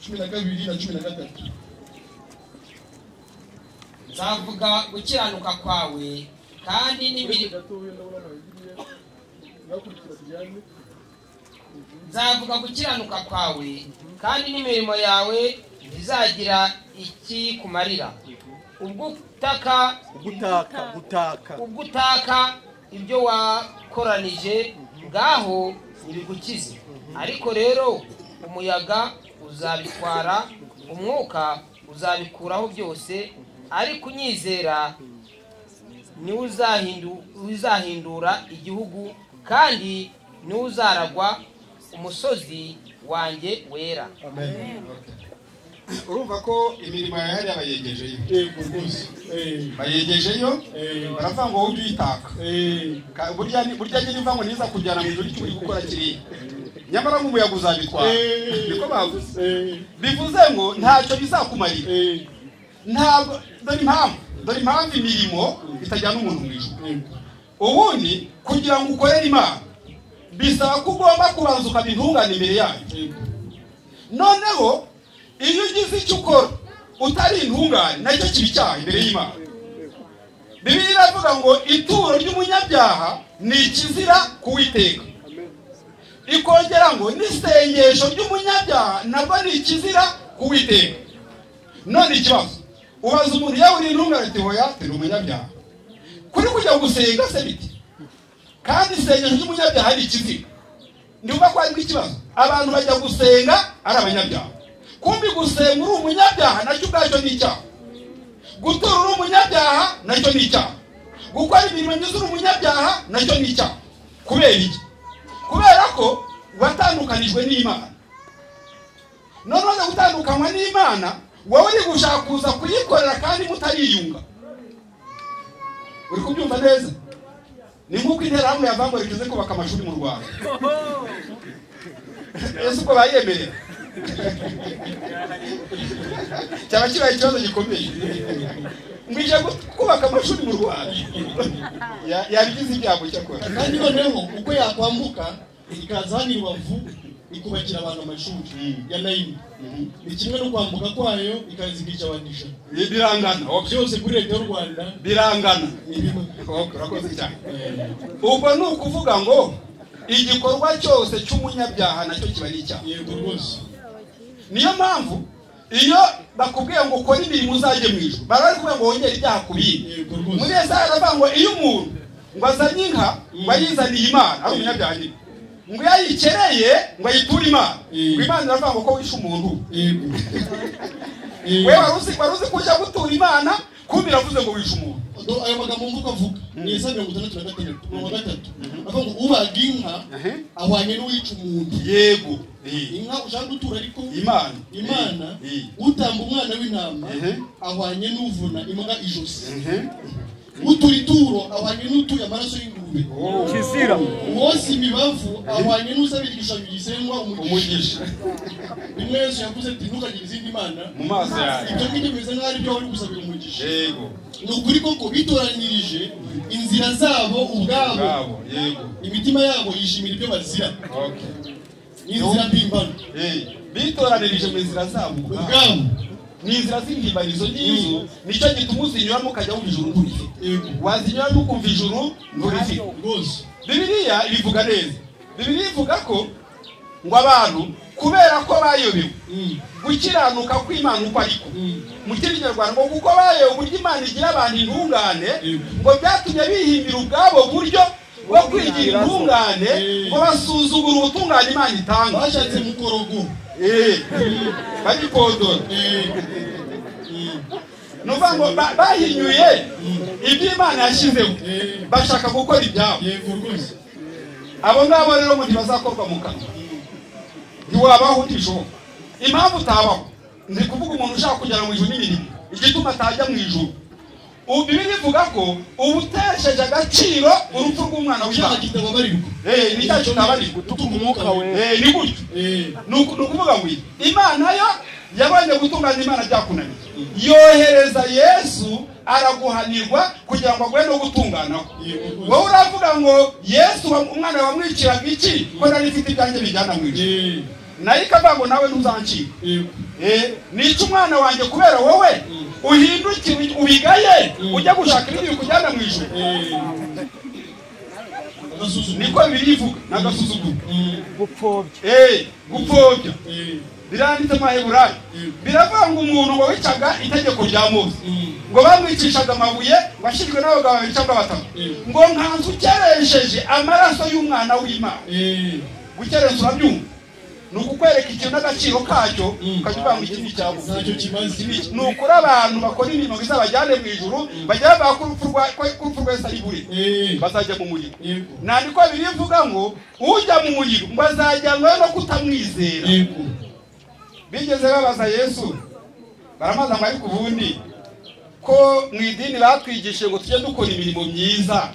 12 na 13. Nzavuga gukiranuka kwawe kandi n'imirimo yawe ntizagira iki kumarira. Ubwo utaka ibyo wakoranije ngaho ntibigukize. Ariko rero umuyaga uzabitwara, umwuka uzabikuraho byose, ariko unyizera ni uzahindura igihugu kandi ni uzaragwa umusozi wanjye wera. urumva ko imirimo yawe hariya bayegejeyo. yego rwose bayegejeyo baravuga ngo wowe ujye uyitaka. burya nyine imva ngo niza kujyana mu ijoro icyo uri gukora kiriya, nyamara nk'umuyaga uzabitwara. niko bavuze. bivuze ngo ntacyo bizakumarira. ntabwo dore impamvu imirimo itajyana umuntu mu ijoro. ubundi kugira ngo ukorere Imana bisaba ko ugomba kubanza ukaba intungane imbere yayo. noneho iyo ugize icyo ukora utari intungane nacyo kiba icyaha imbere y'Imana. Bibiliya iravuga ngo ituro ry'umunyabyaha ni ikizira kuwiteka. ikongera ngo n'isengesho ry'umunyabyaha nabwo ni ikizira kuwiteka. none ikibazo ubaza umuntu yawe uri intungane ati hoya turi umunyabyaha, kuri kujya gusenga se biti? kandi isengesho ry'umunyabyaha ari ikizira. ndumva ko ari ikibazo. abantu bajya gusenga ari abanyabyaha, kumbi gusenga uri umunyabyaha nacyo ubwacyo ni icyaha. gutura uri umunyabyaha nacyo ni icyaha. gukora imirimo myiza uri umunyabyaha nacyo ni icyaha. kubera iki? kubera ko watandukanijwe n'Imana. noneho gutandukanywa n'Imana wowe uri gushaka kuza kuyikorera kandi mutariyunga. uri kubyumva neza? ni nk'uko interahamwe yavangorekeje kubaka amashuri mu Rwanda. ese uko bayemerera cyaba kibaye ikibazo gikomeye. mwije kubaka amashuri mu Rwanda yabigize ibyago cyakora. kandi noneho uko yakwambuka ikaza hano i Rubavu ikubakira abantu amashuri ya Nayini, ni kimwe no kwambuka kwayo ikazigisha abantu ijana. birangana byose kuri leta y'u Rwanda birangana. urakoze cyane. ubwo ni ukuvuga ngo igikorwa cyose cy'umunyabyaha nacyo kiba ari icyaha. yego rwose. niyo mpamvu iyo bakubwiye ngo ukore imirimo uzajye mu ijuru bari kuvuga ngo wongere ibyaha ku bindi. muri Yesaya aravuga ngo iyo umuntu ngo azanye inka ngo ayizaniye Imana ari umunyabyaha nyine, ngo yayikereye ngo ayiture Imana, ngo Imana iravuga ngo ko wishe umuntu. we wari uzi kujya gutura Imana, kumbi iravuze ngo wishe umuntu. ayo magambo mvuga avuga ni Yesaya 63 avuga ngo ubaga inka ahwanye n'uwica umuntu. yego. inka ushaka gutura ariko Imana utamba umwana w'intama ahwanye n'uvuna imbwa ijosi. utura ituro ahwanye n'utuye amaraso y'ingurube. kizira wose imibavu ahwanye n'usabira igishushanyo gisengwa umugisha. rimwe Yesu yavuze ati ntukagire izindi mana mu maso yawe. ibyo ngibyo bimeze nk'aho ari byo wari gusabira umugisha. yego. ni ukuri koko bitoranyirije inzira zabo ubwabo. yego. imitima yabo yishimira ibyo bazira. inzira mpimbano. bitoranirije mu nzira zabo ubwabo. ni inzira z'impimbanizo n'izo nicyo gituma uzinyuramo ukajya wumva ijuru nturifite. wazinyuramo ukumva ijuru nturifite. Bibiliya irivuga neza. Bibiliya ivuga ko ngo abantu kubera ko bayobewe gukiranuka kw'Imana uko ariko mu Kinyarwanda ngo kuko bayobewe uburyo Imana igira abantu intungane ngo byatumye bihimbira ubwabo buryo bwo kwigira intungane ngo basuzugura ubutungane Imana itanga. bashatse mukorogo bagipodora. nuvuga ngo bahinyuye ibyo Imana yashyizeho bashaka gukora ibyabo. abo ngabo rero ngo ntibazakorwa mu kanwa. ntiwabaho ntibishoboka. impamvu utabaho ndi kuvuga umuntu ushaka kugera mu ijuru n'imirimo igituma atajya mu ijuru. Bibiliya ivuga ko uba utesheje agaciro urupfu rw'umwana w'Imana. ni cyo kitabarirwa gutuka umwuka we. ni gutyo. ni ukuvuga ngo Imana yo yabonye gutunganya Imana byakunaniye yohereza Yesu araguhanirwa kugira ngo agwe no gutunganaho. wowe uravuga ngo Yesu umwana wamwiciraga iki ko nari mfite ibyanjye bijyana mu ijuru, nayo ikavuga ngo nawe ntuzancika. nica umwana wanjye kubera wowe uhindukire ubigaye ujya gushaka ibindi bikujyana mu ijuru. niko Bibiliya ivuga. n'agasuzuguro. gupfobya biranditse mu Baheburayo. biravuga ngo umuntu ngo wicaga itegeko rya Mose ngo bamwicishaga amabuye ngo ashyirwe n'abagabo babiri cyangwa batatu ngo nkanzu ukeresheje amaraso y'umwana w'Imana. gukeresha urabyumva? ni ukukwereka ikintu n'agaciro kacyo ukajya uvuga ngo iki ni icyago ntacyo kimaze. ni ukuri abantu bakora imirimo izabajyane mu ijuru bajya bavuga ko urupfu rwese ari buri bazajya mu muriro. nta niko birivuga ngo ujya mu muriro ngo azajyanwe no kutamwizera. bigeze babaza Yesu baramaza ngo ariko ubundi ko mu idini batwigishije ngo tujye dukora imirimo myiza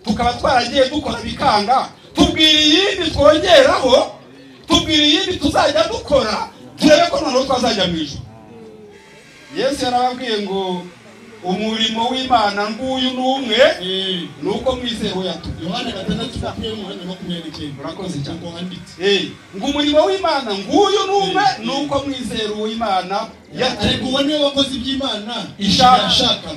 tukaba twaragiye dukora bikanga, tubwira iyindi twongeraho, tubwira iyindi tuzajya dukora turebe ko noneho twazajya mu ijuru. Yesu yarababwiye ngo umurimo w'Imana nguyu n'umwe nuko mwizero yatumye. Yohana 6:29. Urakoze cyane. Ngo umurimo w'Imana nguyu n'umwe nuko mwizero w'Imana yatumye. Ariko uwo niwe wakoze iby'Imana ishaka.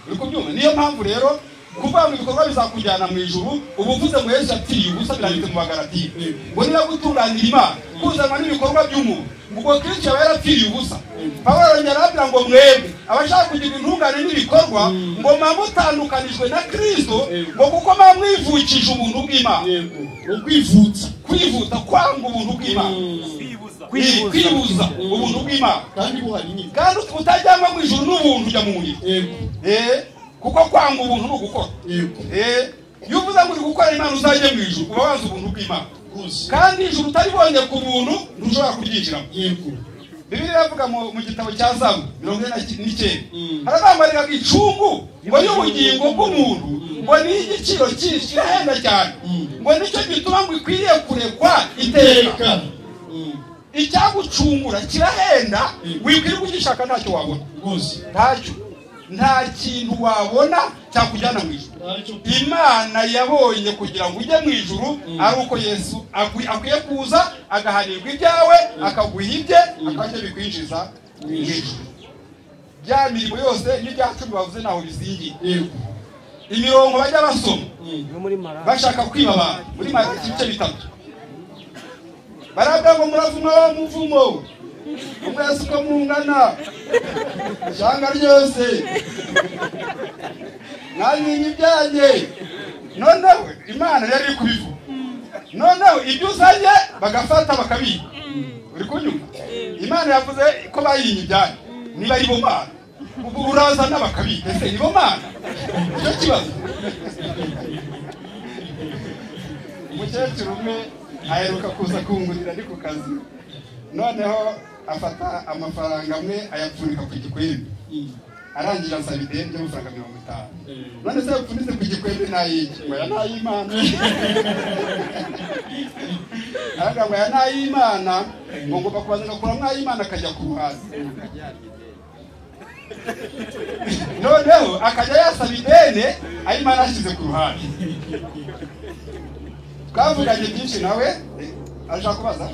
Uri kubyumva? Niyo mpamvu rero kuva mu bikorwa bizakujyana mu ijuru. Ubuvuze ngo Yesu yapfiriye ubusa biranditse mu Bagalatiya ngo niba gutunganira Imana kuzanwa n'ibikorwa by'umuntu ngo Kristo yaba yarapfiriye ubusa. Pawulo arongera arabwira ngo mwebwe abashaka kugira intungane n'ibikorwa ngo mwamutandukanijwe na Kristo ngo kuko mwamwivukije ubuntu bw'Imana. Kwivuta kwanga ubuntu bw'Imana, kwibuza ubuntu bw'Imana kandi utajyanwa mu ijuru n'ubuntu ujya mu muriro. Kuko kwanga ubuntu ni ugukora. Iyo uvuze ngo uri gukora Imana uzajye mu ijuru uba wanze ubuntu bw'Imana, kandi ijuru utaribonye ku buntu ntushobora kuryinjiramo. Bibiliya iravuga mu gitabo cya Zaburi 49 haragambarira icungu ngo y'ubugingo bw'umuntu ngo ni igiciro cyinshi kirahenda cyane ngo nicyo gituma ngo ikwiriye kurekwa iteka. Icyagucungura kirahenda wikwiriye kugishaka ntacyo wabona. Nta kintu wabona cyakujyana mu ijuru. Imana yabonye kugira ngo ujye mu ijuru ari uko Yesu akwiye kuza agahanirwa ibyawe akaguha ibye akajya bikwinjiza mu ijuru. Bya mirimo yose n'ibya 10 bavuze naho bizingiye. Imirongo bajya basoma bashaka kwiba abantu muri Mariko ibice 3 baravuga ngo muravuma wa muvumo umwese uko mungana cyangwa ryose mwanyinyi ibyanjye. Noneho Imana yari kubivuga, noneho ibyo uzanye bagafata bakabika. Uri kunyumva? Imana yavuze ko bayinyi ibyanjye niba ari bo Mana uraza n'abakabika. Ese ni bo Mana? Icyo kibazo. Umukecuru umwe aheruka kuza kungurira ari ku kazi, noneho afata amafaranga amwe ayapfunika ku gikwembe arangira asaba ideni ry'amafaranga 50. None se yapfunitse ku gikwembe nayiki ngo ya nayimana araga ngo ya nayimana ngo ngomba kubanza ngakura mwayimana akajya ku ruhande. Noneho akajya yasaba ideni ayimana ashyize ku ruhande. Twavuganye byinshi nawe ashaka kubaza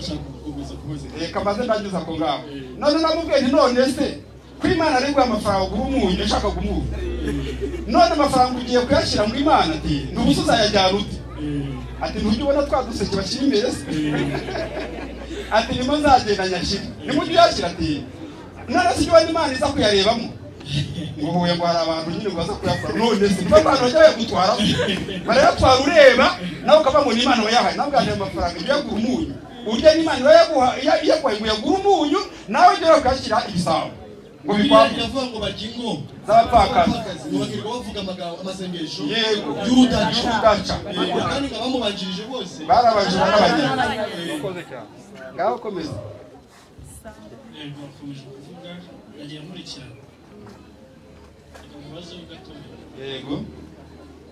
kamaze ndagiza ko ngaho. None namubwiye nti none se ko Imana ari guha amafaranga umunyu ashaka kumuha, none amafaranga ugiye kuyashyira mu Imana ati ntubusuza yajyana ute? Ati ntujye ubona twaduseke bashyira imbere se? Ati nimo nzagenda nyashyira nimujye uyashyira. Ati none se ibyo Imana iza kuyarebamo ngo huye ngo hari abantu nyine baza kuyakora. None se niba abantu bajya gutwara barayatwara ureba nawe ukava ngo ni Imana wayahaye nawe uganje amafaranga ibyo yagura umunyu urya ni Imana wayaguha yaguhaye ngo yagura umunyu nawe ugera ukashyira ibisabo ngo bikwaje. Yavuga ngo bagingo z'abapfakazi ngo bakirwa bavuga amasengesho y'urudaca kandi bamubanjirije bose barabajura n'abageni. Ukoze cyane ngaho komeza. Bakomeje kuvuga yagiye nkurikirana ibibazo gatoya. Yego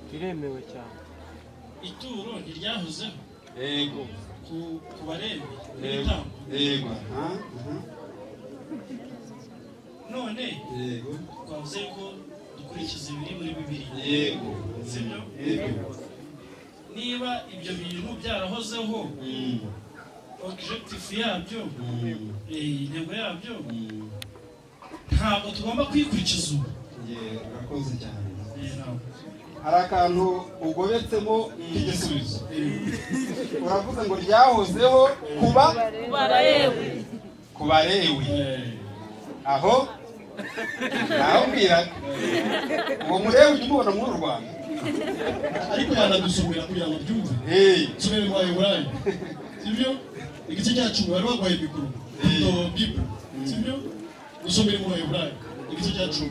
biremewe cyane. Ituro ntiryahozeho ku barembe. Yego none twavuze ko dukurikiza ibiri muri Bibiliya. Sibyo? Niba ibyo bintu byarahozeho objectif yabyo intego yabyo ntabwo tugomba kwikurikiza ubu. Urakoze cyane. Hari akantu ugobetsemo igisubizo. Uravuze ngo ryahozeho ku Balewi. Aho mbwira uwo Mulewi ujya umubona muri Rwanda ariko yanadusomera kugira ngo byumve. Nsubire mu Baheburayo sibyo igice cya 10 bari bagwaye mikuru bible sibyo usomere mu Heburayo igice cya 10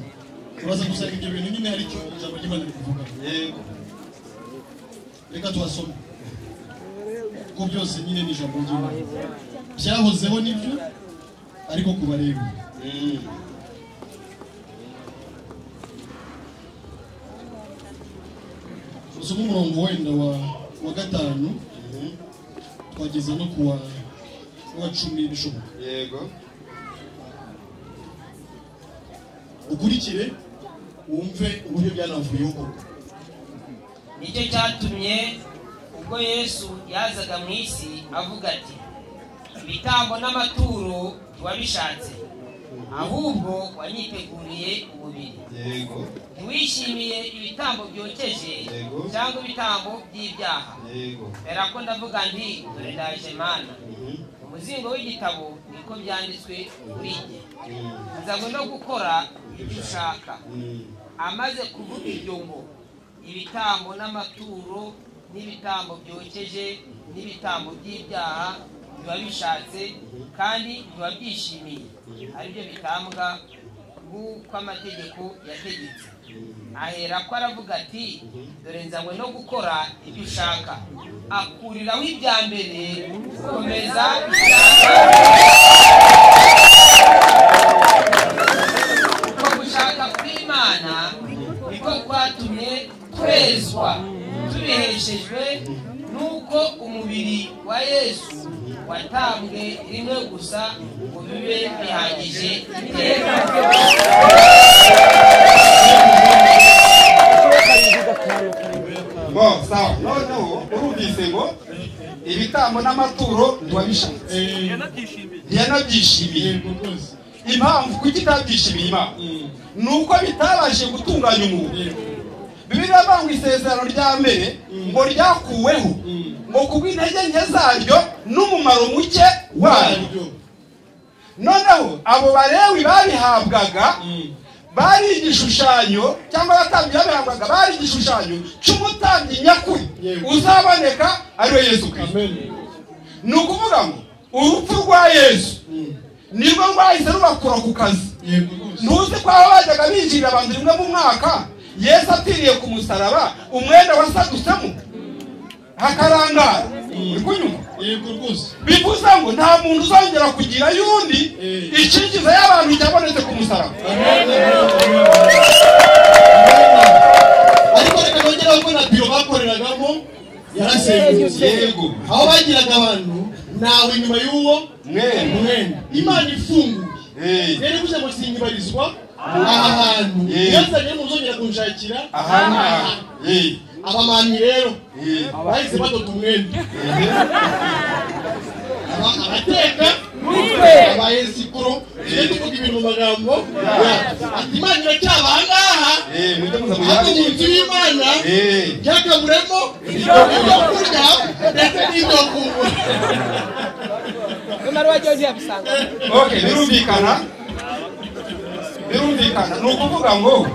uraza gusanga ibyo bintu nyine hari cyo ijambo ry'Imana rivuga yego reka twasome ko byose nyine ni ijambo ry'Imana byahozeho nibyo ariko kubareba usoma umurongo wenda wa 5 twageze no kuwa 10 bishoboka yego ukurikire wumve uburyo byanavuyeho koko nicyo cyatumye ubwo Yesu yazaga mu isi avuga ati ibitambo n'amaturo wabishatse ahubwo wanyiteguriye umubiri yego ntiwishimiye ibitambo byokeje cyangwa ibitambo by'ibyaha yego era ko ndavuga nti dore ndaje Mana umuzingo w'igitabo niko byanditswe kuri njye nzanywe no gukora ibyo ushaka amaze kuvuga ibyo ngo ibitambo n'amaturo n'ibitambo byokeje n'ibitambo by'ibyaha biba bishatse kandi biba byishimiye aribyo bitambwa nk'uko amategeko yategetse ahera ko aravuga ati dore nzanywe no gukora ibyo ushaka akuriraho ibya mbere gukomeza uko gushaka kw'Imana niko kwatumye twezwa tubiheshejwe nuko umubiri wa Yesu watambwe rimwe gusa ngo bibe bihagije iteka. Sawa noneho urumvise ngo ibitambo n'amaturo ntiwabishatse ntiyanabyishimiye impamvu kuki itabyishimiye Imana ni uko bitabashije gutunganya umuntu Bibiliya ivuga ngo isezerano rya mbere ngo ryakuweho ngo kubw'intege nke zaryo n'umumaro muke waryo noneho abo Balewi babihabwaga bari igishushanyo cyangwa abatambyi babihabwaga bari igishushanyo cy'umutambyi nyakuri uzaboneka ariwe Yesu Kristo ni ukuvuga ngo urupfu rwa Yesu nibwo rwahise rubakura ku kazi ntuzi ko aho bajyaga binjirira abantu rimwe mu mwaka Yesu apfiriye ku musaraba umwenda wasadusemo hakarangara bivuze ngo nta muntu uzongera kugira yundi ikigize y'abantu cyabonetse ku musaraba ariko reka nongeraho ko na biro bakoreragamo yarasengutse yego aho bagiraga abantu nawe inyuma y'uwo mwenda Imana ifunguye rero bivuze ngo sinyibarizwa aha hantu yazanye muzongera kunshakira abamanyi rero bahise badoda umwenda abateka abayesikuro tujye tuvuga ibintu mu magambo ati Imana iracyaba ahangaha hano mu nzu y'Imana byakaburemo ibyo kurya ndetse n'ibyo kunywa birumvikana ni ukuvuga ngo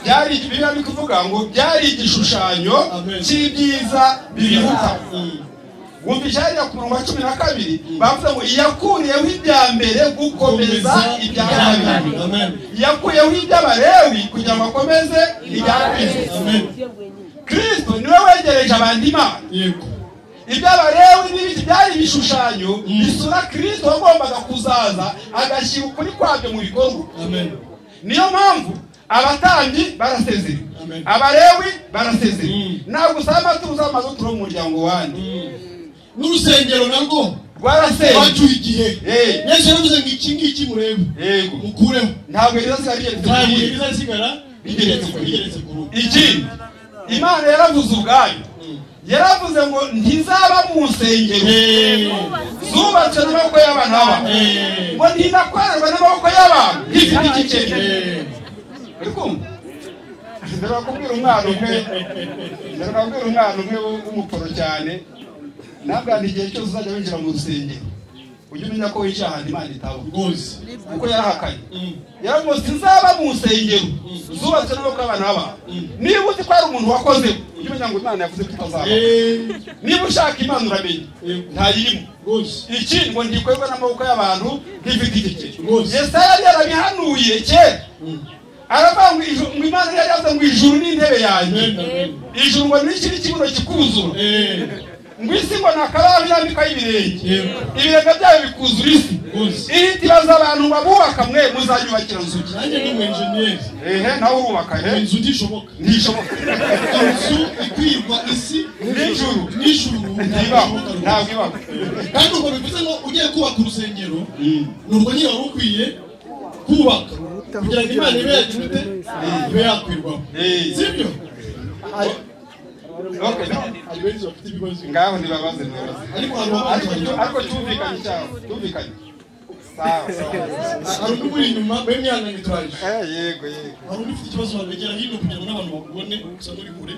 byari biri kuvuga ngo byari igishushanyo cy'ibyiza bibihuta wumva icyariya ku murongo wa 12 bavuze ngo yakuriyeho ibya mbere gukomeza ibya kabiri yakuyeho iby'Abalewi kugira ngo akomeze ibya Kristo Kristo niwe wegereje abandi Imana iby'Abalewi n'ibiti byari ibishushanyo bisura Kristo wagombaga kuzaza agashyira ukuri kwabyo mu bikorwa niyo mpamvu abatambyi barasezera Abalewi barasezera ntabwo usaba amaturo uzamaze uturo mu muryango wandi n'urusengero narwo rwaraseye wacuye igihe Yesu yaravuze ngo iki ngiki murebe mukureho ntabwo bizasigara bigeretse ku rundi ikindi Imana yaravuze ubwayo yaravuze ngo ntizaba mu nsengero zubatse n'amaboko y'abantu ngo ntinakorerwa n'amaboko y'abantu ifite igikene ndabakubwira umwana umwe w'umuporo cyane ntabwo igihe cyose uzajya winjira mu rusengero ujye umenya ko wicaye ahantu Imana itaba rwose kuko yarahakanye yaravuze sinzaba mu nsengero zubatswe n'amaboko y'abantu b'abantu niba uzi ko hari umuntu wakoze ujye umenya ngo Imana yavuze ko itazaba niba ushaka Imana uramenye ntayirimo ikindi ngo ntikorwa n'amaboko y'abantu nk'ifite igike Yesaya yari yarabihanuye kera aravuga ngo Imana yari yavuze ngo ijuru ni intebe yanjye ijuru ngo ni ikindi kibuno kikuzura ngo isi ngo nakabaho irambika y'ibirenge ibirenge byayo bikuzura isi ihita ibaza abantu babubaka mwe muzanyubakira nzuki nanjye ni umwenjeniyeri nawe urubaka inzu ntishoboka inzu ikwirwa isi n'ijuru ntabwo ibaho kandi ubwo bivuze ngo ugiye kubaka urusengero nubwo nyine wari ukwiye kubaka kugira ngo Imana ibe yagira ute ibe yakwirwaho sibyo ngaho ntibabaze ariko cyumvikanye cyabo cyumvikanye sawa hari undi uri inyuma bemyana nitwaje yego hari undi ufite ikibazo wabegera hino kugira ngo n'abantu bakubone gusa muri kure